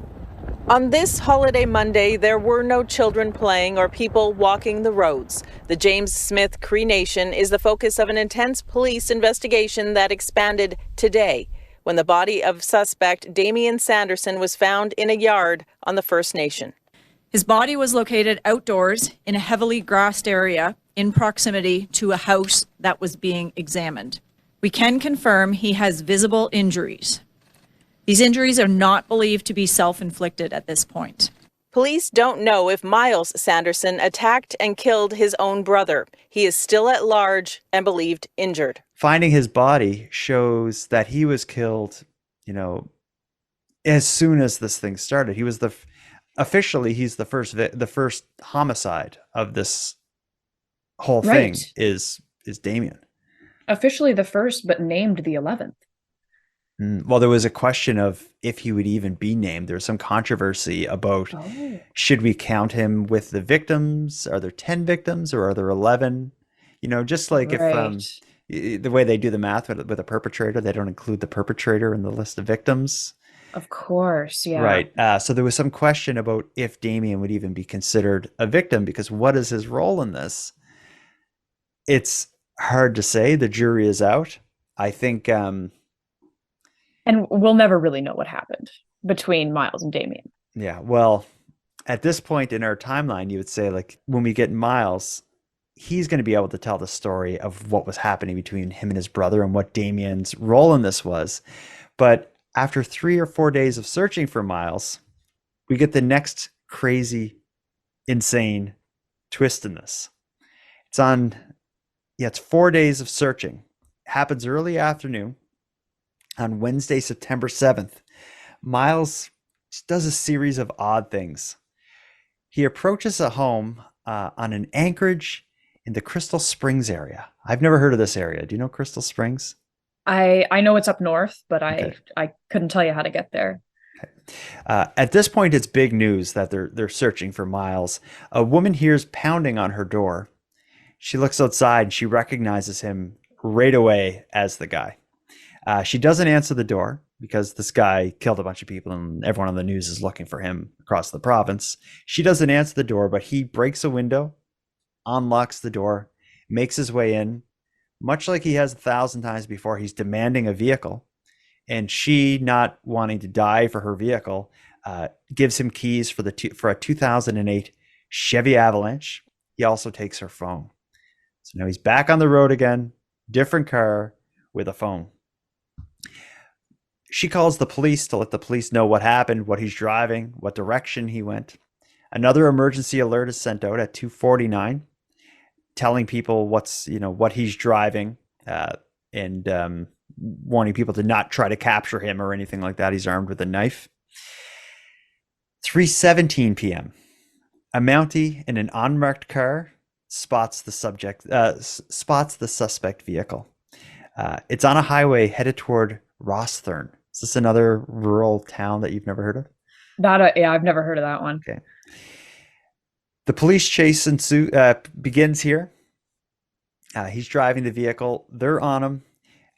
On this holiday Monday, there were no children playing or people walking the roads. The James Smith Cree Nation is the focus of an intense police investigation that expanded today, when the body of suspect Dameon Sanderson was found in a yard on the First Nation. His body was located outdoors in a heavily grassed area in proximity to a house that was being examined. We can confirm he has visible injuries. These injuries are not believed to be self-inflicted at this point. Police don't know if Myles Sanderson attacked and killed his own brother. He is still at large and believed injured. Finding his body shows that he was killed, as soon as this thing started. He was officially he's the first homicide of this whole thing is Damien. Officially the first, but named the 11th. Well, there was a question of if he would even be named. There was some controversy about should we count him with the victims? Are there 10 victims or are there 11? Just like if the way they do the math with a perpetrator, they don't include the perpetrator in the list of victims. Of course, yeah. Right. So there was some question about if Damien would even be considered a victim, because what is his role in this? It's hard to say. The jury is out. I think... and we'll never really know what happened between Myles and Damien. Yeah, well, at this point in our timeline, you would say, like, when we get Myles, he's going to be able to tell the story of what was happening between him and his brother and what Damien's role in this was. But after 3 or 4 days of searching for Myles, we get the next crazy, insane twist in this. It's 4 days of searching. It happens early afternoon. On Wednesday, September 7th, Myles does a series of odd things. He approaches a home on an anchorage in the Crystal Springs area. I've never heard of this area. Do you know Crystal Springs? I know it's up north, but I couldn't tell you how to get there. Okay. At this point, it's big news that they're searching for Myles. A woman hears pounding on her door. She looks outside and she recognizes him right away as the guy. She doesn't answer the door because this guy killed a bunch of people and everyone on the news is looking for him across the province. She doesn't answer the door, but he breaks a window, unlocks the door, makes his way in, much like he has 1,000 times before. He's demanding a vehicle, and she, not wanting to die for her vehicle, gives him keys for a 2008 Chevy Avalanche. He also takes her phone. So now he's back on the road again, different car with a phone. She calls the police to let the police know what happened, what he's driving, what direction he went. Another emergency alert is sent out at 2:49, telling people what he's driving, and warning people to not try to capture him or anything like that. He's armed with a knife. 3:17 p.m. A Mountie in an unmarked car spots the suspect vehicle. It's on a highway headed toward Rosthern. Is this another rural town that you've never heard of? I've never heard of that one. Okay. The police chase begins here. He's driving the vehicle. They're on him.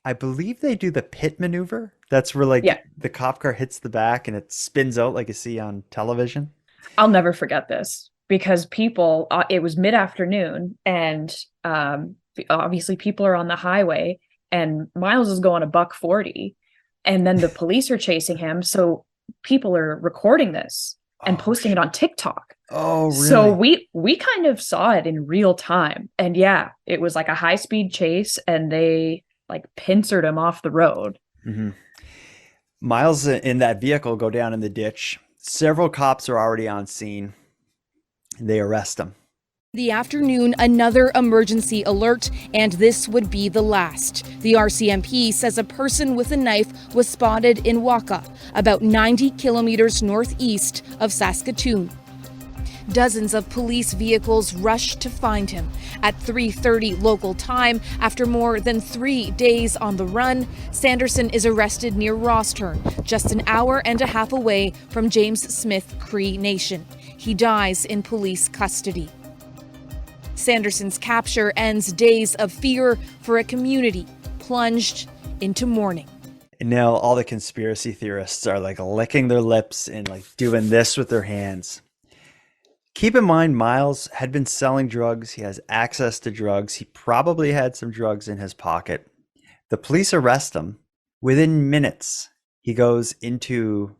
I believe they do the pit maneuver. That's where the cop car hits the back and it spins out like you see on television. I'll never forget this because people, it was mid-afternoon and obviously people are on the highway and Myles is going $140 and then the police are chasing him. So people are recording this and posting it on TikTok. Oh, really? So we kind of saw it in real time. And yeah, it was like a high-speed chase and they like pincered him off the road. Mm-hmm. Myles in that vehicle go down in the ditch. Several cops are already on scene. They arrest him. The afternoon, another emergency alert, and this would be the last. The RCMP says a person with a knife was spotted in Waka, about 90 kilometers northeast of Saskatchewan. Dozens of police vehicles rushed to find him. At 3:30 local time, after more than 3 days on the run, Sanderson is arrested near Rosthern, just an hour and a half away from James Smith Cree Nation. He dies in police custody. Sanderson's capture ends days of fear for a community plunged into mourning. And now all the conspiracy theorists are like licking their lips and like doing this with their hands. Keep in mind, Myles had been selling drugs. He has access to drugs. He probably had some drugs in his pocket. The police arrest him. Within minutes, he goes into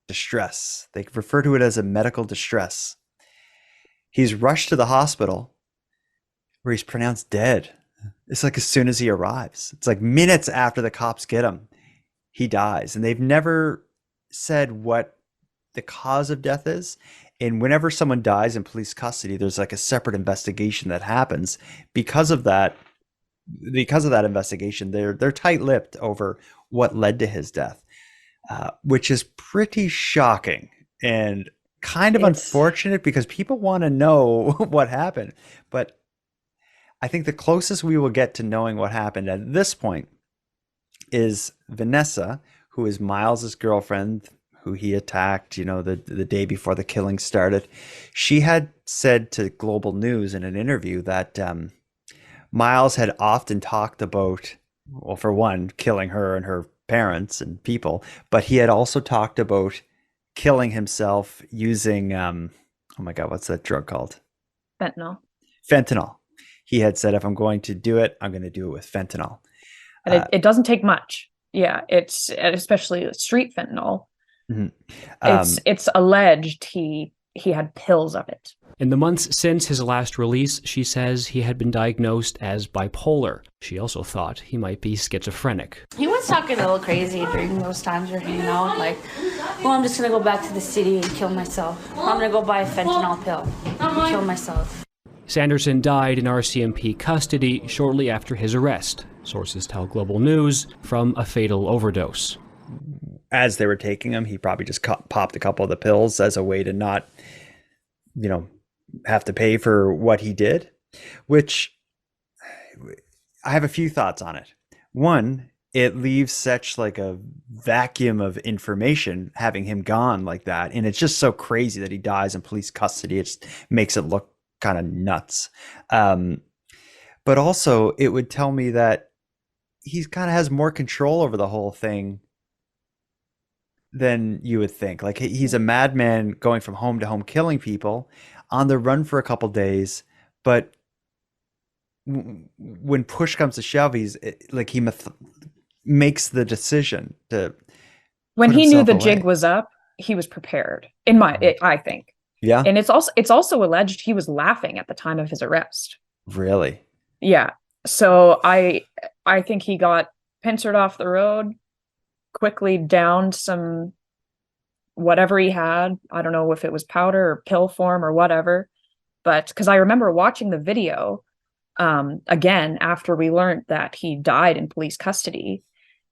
distress. They refer to it as a medical distress. He's rushed to the hospital where he's pronounced dead. It's like as soon as he arrives. It's like minutes after the cops get him, he dies. And they've never said what the cause of death is. And whenever someone dies in police custody, there's like a separate investigation that happens. Because of that investigation, they're tight-lipped over what led to his death, which is pretty shocking and kind of unfortunate because people want to know what happened. But I think the closest we will get to knowing what happened at this point is Vanessa, who is Myles's girlfriend, who he attacked, the day before the killing started. She had said to Global News in an interview that Myles had often talked about, well, for one, killing her and her parents and people, but he had also talked about killing himself using, oh my God, what's that drug called? Fentanyl. He had said, if I'm going to do it, I'm going to do it with fentanyl. And it doesn't take much. Yeah, it's especially street fentanyl. Mm-hmm. It's alleged he had pills of it. In the months since his last release, she says he had been diagnosed as bipolar. She also thought he might be schizophrenic. He was talking a little crazy during those times we're hanging out, like, well, I'm just gonna go back to the city and kill myself. I'm gonna go buy a fentanyl pill and kill myself. Sanderson died in RCMP custody shortly after his arrest. Sources tell Global News, from a fatal overdose. As they were taking him, he probably just popped a couple of the pills as a way to not, have to pay for what he did, which I have a few thoughts on it. One, it leaves such like a vacuum of information having him gone like that. And it's just so crazy that he dies in police custody. It just makes it look kind of nuts. But also it would tell me that he kind of has more control over the whole thing than you would think. Like, he's a madman going from home to home, killing people, on the run for a couple days. But when push comes to shove, he makes the decision to. When he knew the jig was up, he was prepared. I think. Yeah. And it's also alleged he was laughing at the time of his arrest. Really? Yeah. So I think he got pincered off the road, quickly downed some whatever he had. I don't know if it was powder or pill form or whatever, but because I remember watching the video again after we learned that he died in police custody,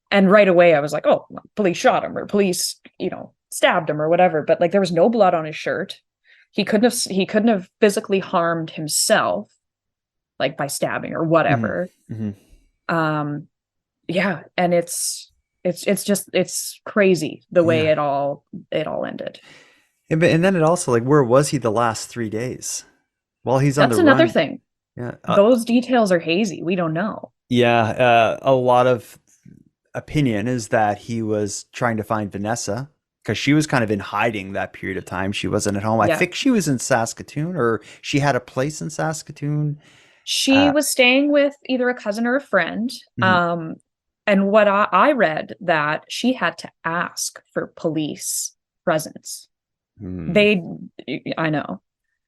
and right away I was like, oh, police shot him, or police stabbed him or whatever, but like there was no blood on his shirt. He couldn't have physically harmed himself, like by stabbing or whatever. Mm-hmm. Yeah, and it's crazy the way it all ended. And then it also, like, where was he the last 3 days? Well, he's on the run. That's another thing. Yeah, those details are hazy. We don't know. Yeah, a lot of opinion is that he was trying to find Vanessa because she was kind of in hiding that period of time. She wasn't at home. Yeah. I think she was in Saskatoon, or she had a place in Saskatoon. She was staying with either a cousin or a friend. Mm-hmm. And what I read, that she had to ask for police presence. I know.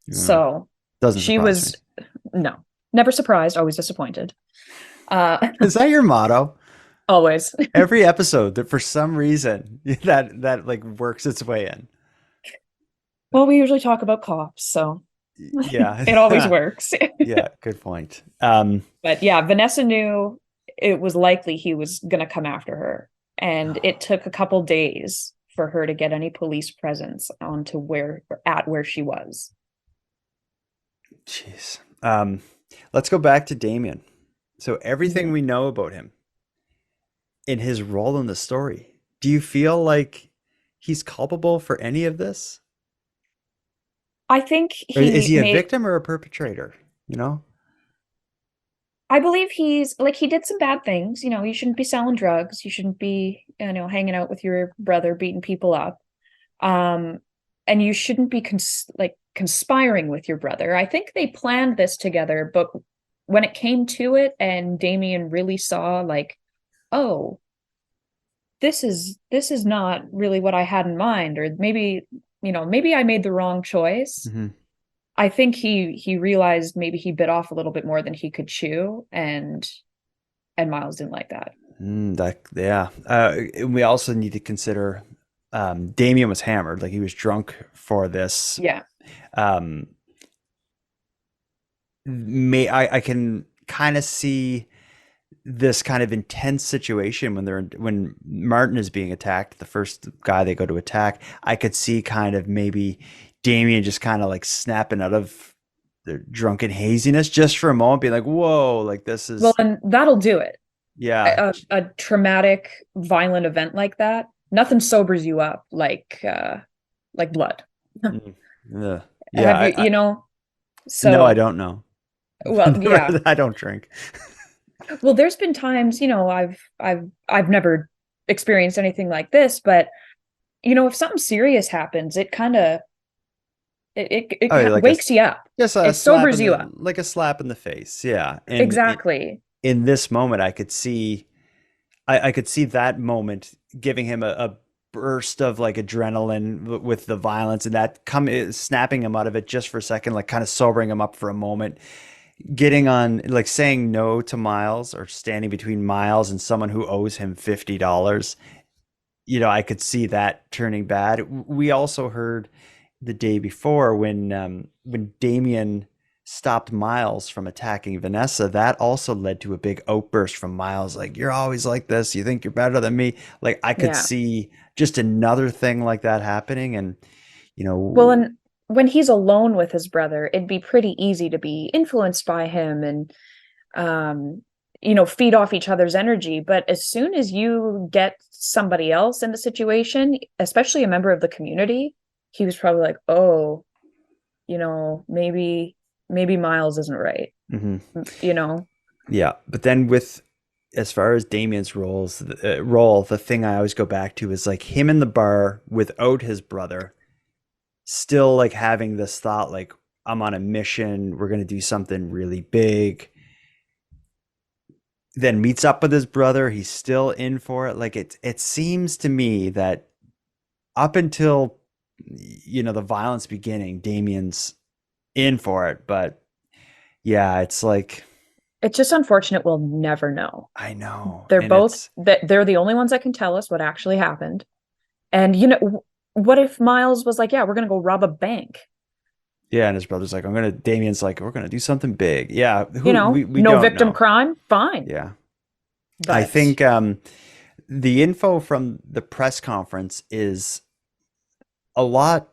Yeah. So Doesn't she was me. No, never surprised, always disappointed. Is that your motto? Always. Every episode, that for some reason that like works its way in. Well, we usually talk about cops, so yeah, it always works. Yeah, good point. But yeah, Vanessa knew it was likely he was going to come after her, and it took a couple days for her to get any police presence onto where she was. Jeez. Let's go back to Damien. So everything we know about him, in his role in the story, do you feel like he's culpable for any of this? I think is he a victim or a perpetrator? I believe he did some bad things. You shouldn't be selling drugs. You shouldn't be, hanging out with your brother, beating people up. And you shouldn't be conspiring with your brother. I think they planned this together, but when it came to it and Damien really saw like, oh, this is not really what I had in mind, or maybe I made the wrong choice. Mm-hmm. I think he realized maybe he bit off a little bit more than he could chew, and Myles didn't like that. We also need to consider Damien was hammered, like he was drunk for this. Yeah. um, I can kind of see this kind of intense situation when Martin is being attacked, the first guy they go to attack. I could see kind of maybe Damien just kind of like snapping out of the drunken haziness just for a moment, being like, "Whoa, like this Well, is and that'll do it. yeah, A traumatic, violent event like that, nothing sobers you up like blood. mm, ugh. Yeah." Have you, you know? No, I So, don't know. well, yeah. I don't drink. Well, there's been times, I've never experienced anything like this, but if something serious happens, it kind of Oh, like wakes you up. just a It slap sobers in you up. like a slap in the face. Yeah, and Exactly. in this moment, I could see I could see that moment giving him a burst of like adrenaline with the violence, and that snapping him out of it just for a second, like kind of sobering him up for a moment, getting on, like saying no to Myles or standing between Myles and someone who owes him $50. I could see that turning bad. We also heard the day before when Damien stopped Myles from attacking Vanessa, that also led to a big outburst from Myles, like, "You're always like this. You think you're better than me." Like I could Yeah. see just another thing like that happening, and Well, and when he's alone with his brother, it'd be pretty easy to be influenced by him and um, feed off each other's energy. But as soon as you get somebody else in the situation, especially a member of the community, he was probably like, "Oh, maybe Myles isn't right." Mhm. You know? Yeah, but then with as far as Damien's role, the thing I always go back to is like him in the bar without his brother, still like having this thought like, "I'm on a mission. We're gonna do something really big." Then meets up with his brother. He's still in for it. Like it seems to me that up until the violence beginning, Damien's in for it. But yeah, it's like It's just unfortunate we'll never know. I know, They're and both it's that they're the only ones that can tell us what actually happened. And what if Myles was like, "Yeah, we're gonna go rob a bank." yeah, and his brother's like, Damien's like, "We're gonna do something big." Yeah, who we No don't victim know. crime, fine. Yeah, I But think the info from the press conference is a lot.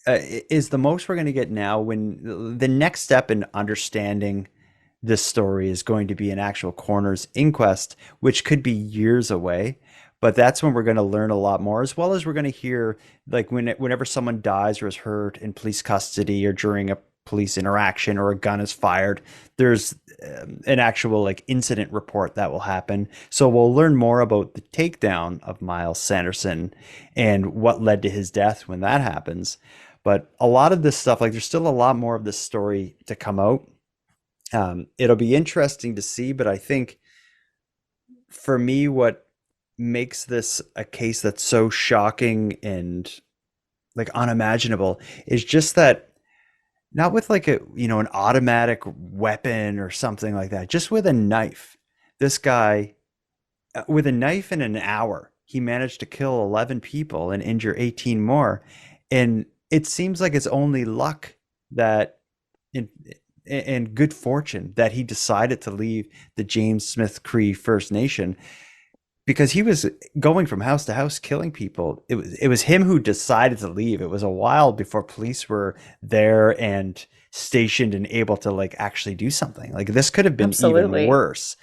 Is the most we're going to get now. When the next step in understanding this story is going to be an actual coroner's inquest, which could be years away. But that's when we're going to learn a lot more, as well as we're going to hear like whenever someone dies or is hurt in police custody or during a police interaction or a gun is fired, there's an actual like incident report that will happen. So we'll learn more about the takedown of Myles Sanderson and what led to his death when that happens. But a lot of this stuff, like there's still a lot more of this story to come out. It'll be interesting to see, but I think for me, what makes this a case that's so shocking and like unimaginable is just that not with like an automatic weapon or something like that, just with a knife. This guy, with a knife in an hour, he managed to kill 11 people and injure 18 more. And it seems like it's only luck that in and good fortune that he decided to leave the James Smith Cree First Nation, because he was going from house to house killing people. It was him who decided to leave. It was a while before police were there and stationed and able to like actually do something. Like this could have been even absolutely. worse.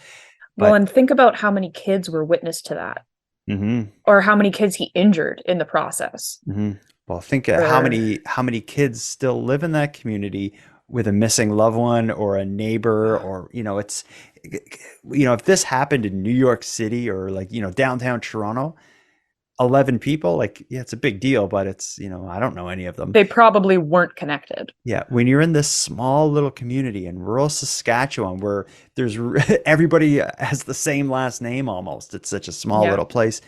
Well, But and think about how many kids were witness to that, mhm, or how many kids he injured in the process. mhm. Well, think Or how many kids still live in that community with a missing loved one or a neighbor, or it's if this happened in New York City or like downtown Toronto, 11 people, like, yeah, it's a big deal, but it's I don't know any of them. they probably weren't connected. Yeah, when you're in this small little community in rural Saskatchewan where there's everybody has the same last name almost. It's such a small Yeah, little place.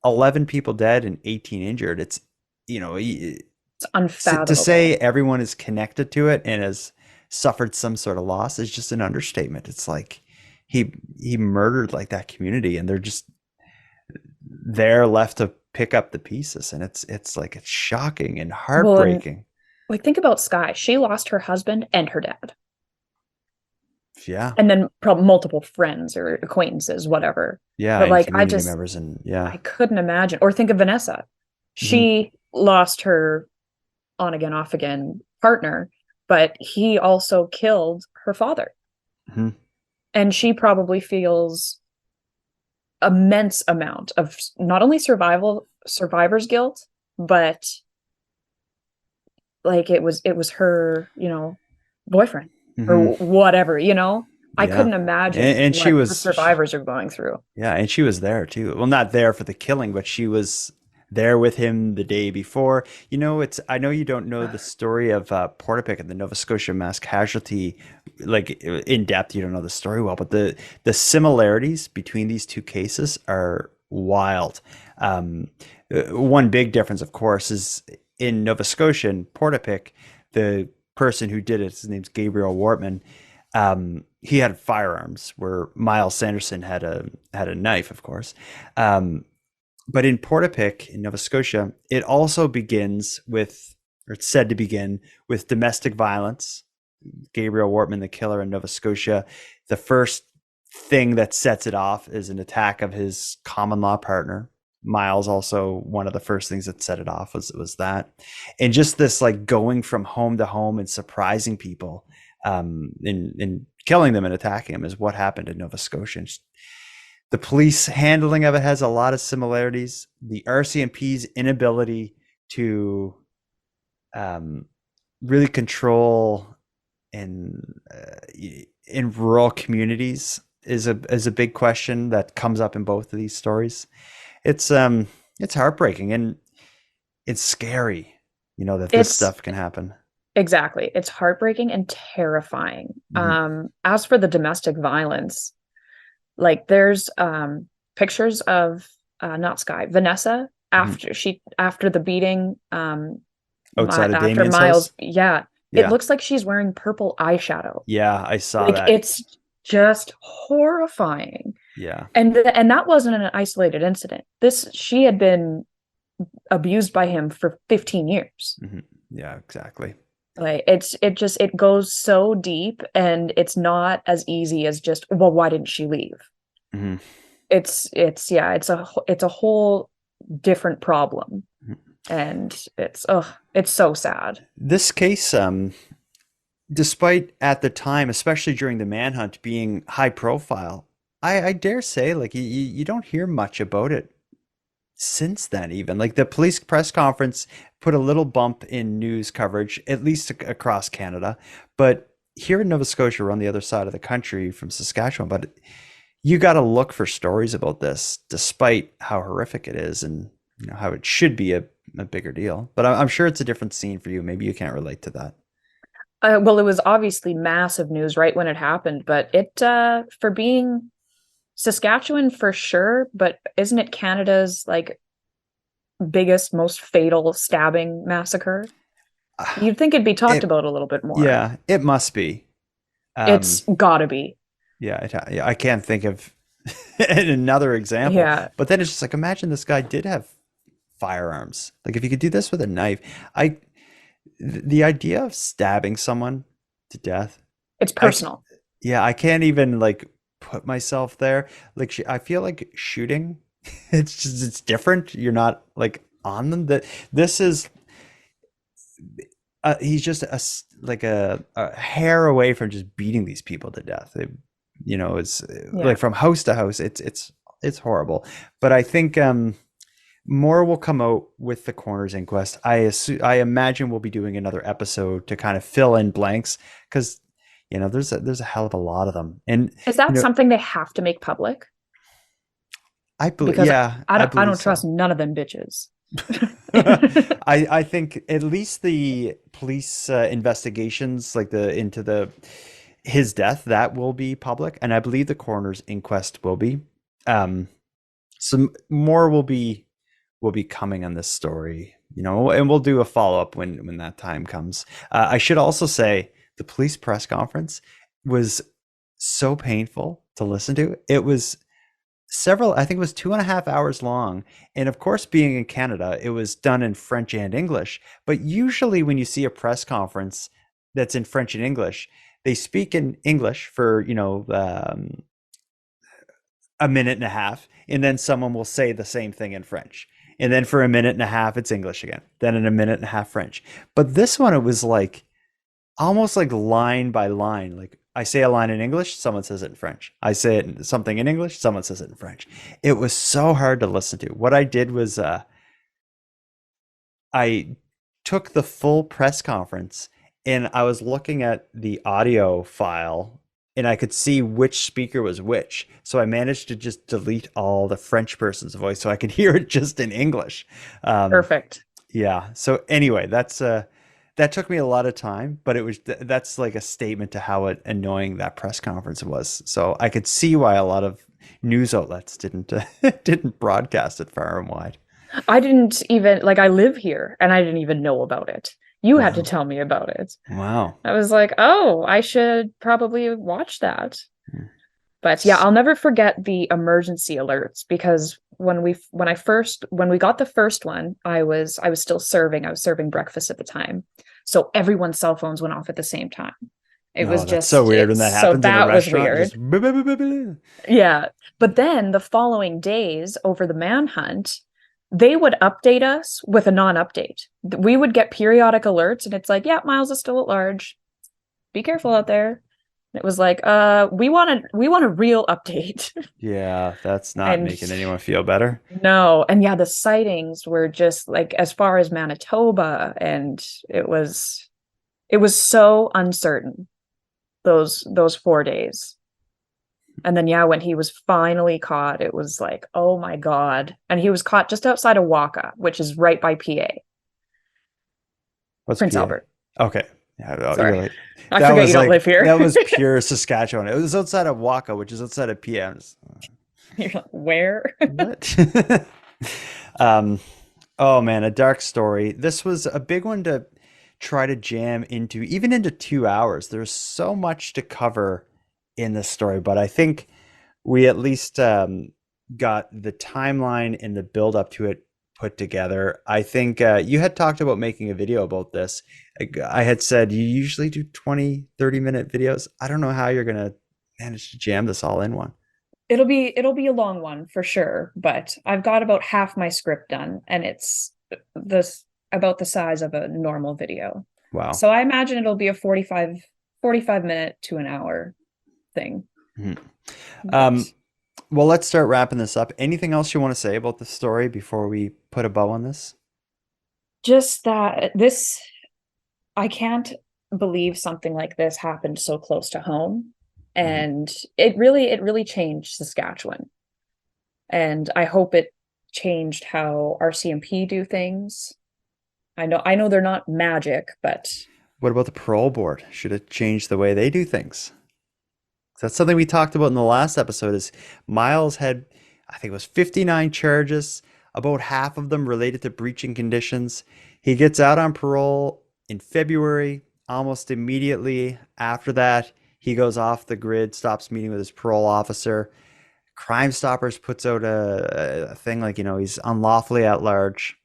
11 people dead and 18 injured. It's y- it's to say unfathomable. everyone is connected to it and has suffered some sort of loss is just an understatement. It's like he murdered like that community, and they're just there left to pick up the pieces, and it's like it's shocking and Well, and heartbreaking. Like, think about Sky. She lost her husband and her dad. Yeah. And then probably multiple friends or acquaintances, whatever. Yeah. But And like, community members, and I couldn't imagine. Or think of Vanessa. She lost her on again, off again partner, but he also killed her father. Mm-hmm. And she probably feels immense amount of not only survivor's guilt, but like it was her, boyfriend or whatever, I couldn't imagine and what she was the survivors are going through. Yeah, and she was there too. Well, not there for the killing, but she was there with him the day before. I know you don't know the story of Portapique and the Nova Scotia mass casualty, like in depth. You don't know the story well, but the similarities between these two cases are wild. One big difference, of course, is in Nova Scotia and Portapique, the person who did it, his name's Gabriel Wortman. He had firearms, where Myles Sanderson had a knife, of course. But in Portapique, in Nova Scotia, it also begins with, or it's said to begin with, domestic violence. Gabriel Wortman, the killer in Nova Scotia, the first thing that sets it off is an attack of his common law partner. Myles, also one of the first things that set it off was that. And just this like going from home to home and surprising people, and killing them and attacking them is what happened in Nova Scotia. The police handling of it has a lot of similarities. The RCMP's inability to really control in rural communities is a big question that comes up in both of these stories. It's heartbreaking, and it's scary, that this stuff can happen. Exactly. It's heartbreaking and terrifying. As for the domestic violence, like there's pictures of not Sky, Vanessa after the beating, outside of after Damien's Myles. house. Yeah. It looks like she's wearing purple eyeshadow. Yeah, I saw like, that. It's just horrifying. Yeah. And that wasn't an isolated incident. She had been abused by him for 15 years. Yeah, exactly. Like it goes so deep, and it's not as easy as just, well, why didn't she leave? It's a whole different problem, and it's so sad. This case, despite at the time, especially during the manhunt, being high profile, I dare say, like, you don't hear much about it since then. Even like the police press conference put a little bump in news coverage, at least across Canada, but here in Nova Scotia, we're on the other side of the country from Saskatchewan, but you got to look for stories about this, despite how horrific it is, and how it should be a bigger deal. But I'm sure it's a different scene for you. Maybe you can't relate to that. Well, it was obviously massive news right when it happened, but it for being Saskatchewan for sure, but isn't it Canada's like biggest, most fatal stabbing massacre? You'd think it'd be talked about a little bit more. Yeah, it must be. It's gotta be. Yeah, I can't think of another example. Yeah. But then it's just like, imagine this guy did have firearms. Like, if you could do this with a knife, the idea of stabbing someone to death. It's personal. I can't even like put myself there. Like, I feel like shooting, it's different. You're not like on them. That this is, he's just a hair away from just beating these people to death. It's like from house to house. It's horrible. But I think more will come out with the coroner's inquest. I imagine we'll be doing another episode to kind of fill in blanks, because there's a hell of a lot of them. And is that something they have to make public? I believe, because yeah. I don't trust none of them bitches. I think at least the police investigations, like into his death, that will be public, and I believe the coroner's inquest will be. Some more will be coming on this story, and we'll do a follow-up when that time comes. I should also say the police press conference was so painful to listen to. It was several, I think it was 2.5 hours long. And of course, being in Canada, it was done in French and English. But usually when you see a press conference that's in French and English, they speak in English for, a minute and a half, and then someone will say the same thing in French. And then for a minute and a half, it's English again. Then in a minute and a half, French. But this one, it was like almost like line by line. Like I say a line in English, someone says it in French. I say something in English, someone says it in French. It was so hard to listen to. What I did was I took the full press conference and I was looking at the audio file and I could see which speaker was which. So I managed to just delete all the French person's voice so I could hear it just in English. Perfect. Yeah. So anyway, that took me a lot of time, but that's like a statement to how annoying that press conference was. So I could see why a lot of news outlets didn't broadcast it far and wide. I didn't even, like, I live here and I didn't even know about it. You had to tell me about it. Wow. I was like, oh, I should probably watch that. But yeah, I'll never forget the emergency alerts, because when we got the first one, I was still serving. I was serving breakfast at the time. So everyone's cell phones went off at the same time. It was just so weird when that happens in a restaurant. Was weird. Yeah. But then the following days over the manhunt, they would update us with a non-update. We would get periodic alerts and it's like, yeah, Myles is still at large. Be careful out there. And it was like, we want a real update. Yeah, that's not making anyone feel better. No. And yeah, the sightings were just like as far as Manitoba, and it was so uncertain those 4 days. And then, yeah, when he was finally caught, it was like, oh my God. And he was caught just outside of Waka, which is right by PA. What's Prince PA? Albert. Okay. Yeah, Sorry. right. I forget you don't live here. That was pure Saskatchewan. It was outside of Waka, which is outside of PA. You're like, where? What? Oh man, a dark story. This was a big one to try to jam into, even into 2 hours. There's so much to cover in this story, but I think we at least got the timeline and the build up to it put together. I think you had talked about making a video about this. I had said you usually do 20-30 minute videos. I don't know how you're gonna manage to jam this all in one. It'll be a long one for sure, but I've got about half my script done, and it's about the size of a normal video. Wow. So I imagine it'll be a 45 minute to an hour thing. Mm-hmm. Well, let's start wrapping this up. Anything else you want to say about the story before we put a bow on this? Just that I can't believe something like this happened so close to home. And it really changed Saskatchewan. And I hope it changed how RCMP do things. I know they're not magic, but what about the parole board? Should it change the way they do things? That's something we talked about in the last episode. Is Myles had, I think it was 59 charges, about half of them related to breaching conditions. He gets out on parole in February. Almost immediately after that, he goes off the grid, stops meeting with his parole officer. Crime Stoppers puts out a thing like, he's unlawfully at large.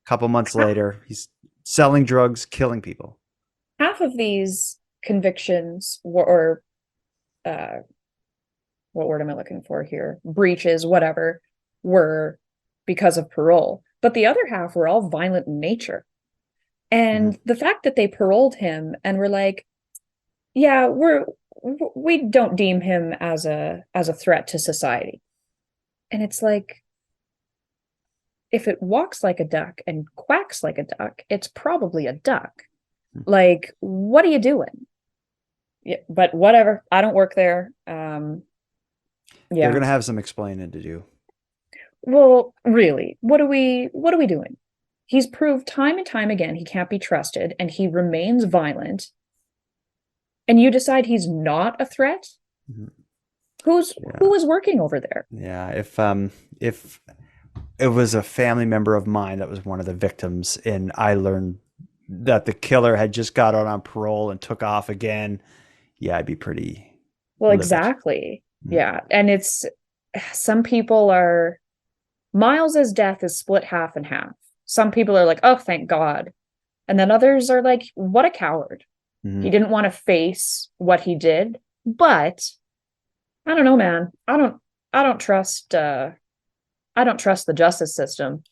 A couple months later, he's selling drugs, killing people. Half of these convictions were what word am I looking for here? Breaches, whatever, were because of parole. But the other half were all violent in nature. And the fact that they paroled him and were like, yeah, we don't deem him as a threat to society. And it's like, if it walks like a duck and quacks like a duck, it's probably a duck. Like, what are you doing? Yeah, but whatever. I don't work there. Yeah. They're gonna have some explaining to do. Well, really, what are we doing? He's proved time and time again he can't be trusted, and he remains violent. And you decide he's not a threat? Mm-hmm. Who is working over there? Yeah, if it was a family member of mine that was one of the victims, and I learned that the killer had just got out on parole and took off again, yeah, I'd be pretty livid. Exactly. Mm-hmm. Yeah, and it's some people are, Myles's death is split half and half. Some people are like, oh, thank God. And then others are like, what a coward. He didn't want to face what he did. But I don't know, man. I don't trust the justice system.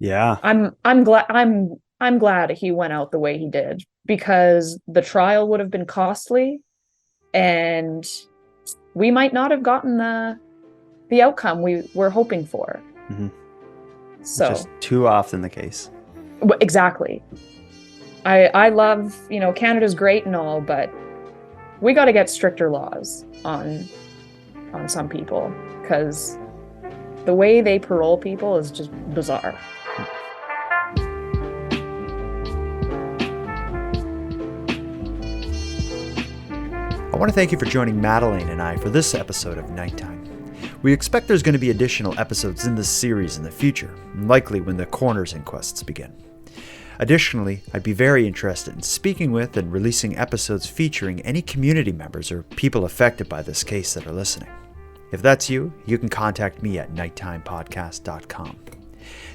Yeah. I'm glad he went out the way he did, because the trial would have been costly and we might not have gotten the outcome we were hoping for. So just too often the case. Exactly. I love, Canada's great and all, but we got to get stricter laws on some people, because the way they parole people is just bizarre. I want to thank you for joining Madelayne and I for this episode of Nighttime. We expect there's going to be additional episodes in this series in the future, likely when the coroner's inquests begin. Additionally, I'd be very interested in speaking with and releasing episodes featuring any community members or people affected by this case that are listening. If that's you, you can contact me at nighttimepodcast.com.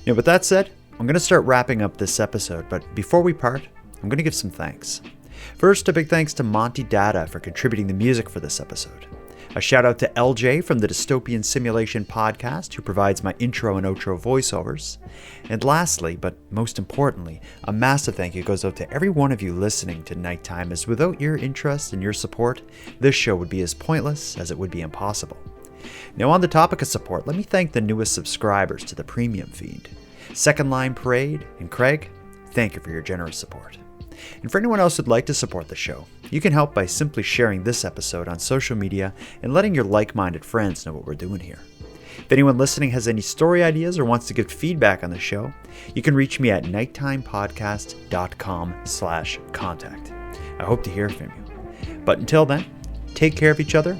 Now, with that said, I'm going to start wrapping up this episode, but before we part, I'm going to give some thanks. First, a big thanks to Monty Datta for contributing the music for this episode. A shout out to LJ from the Dystopian Simulation podcast, who provides my intro and outro voiceovers. And lastly, but most importantly, a massive thank you goes out to every one of you listening to Nighttime, as without your interest and your support, this show would be as pointless as it would be impossible. Now, on the topic of support, let me thank the newest subscribers to the premium feed. Second Line Parade and Craig, thank you for your generous support. And for anyone else who'd like to support the show, you can help by simply sharing this episode on social media and letting your like-minded friends know what we're doing here. If anyone listening has any story ideas or wants to give feedback on the show, you can reach me at nighttimepodcast.com/contact. I hope to hear from you. But until then, take care of each other,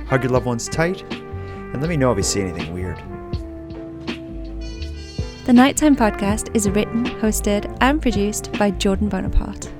hug your loved ones tight, and let me know if you see anything weird. The Nighttime Podcast is written, hosted, and produced by Jordan Bonaparte.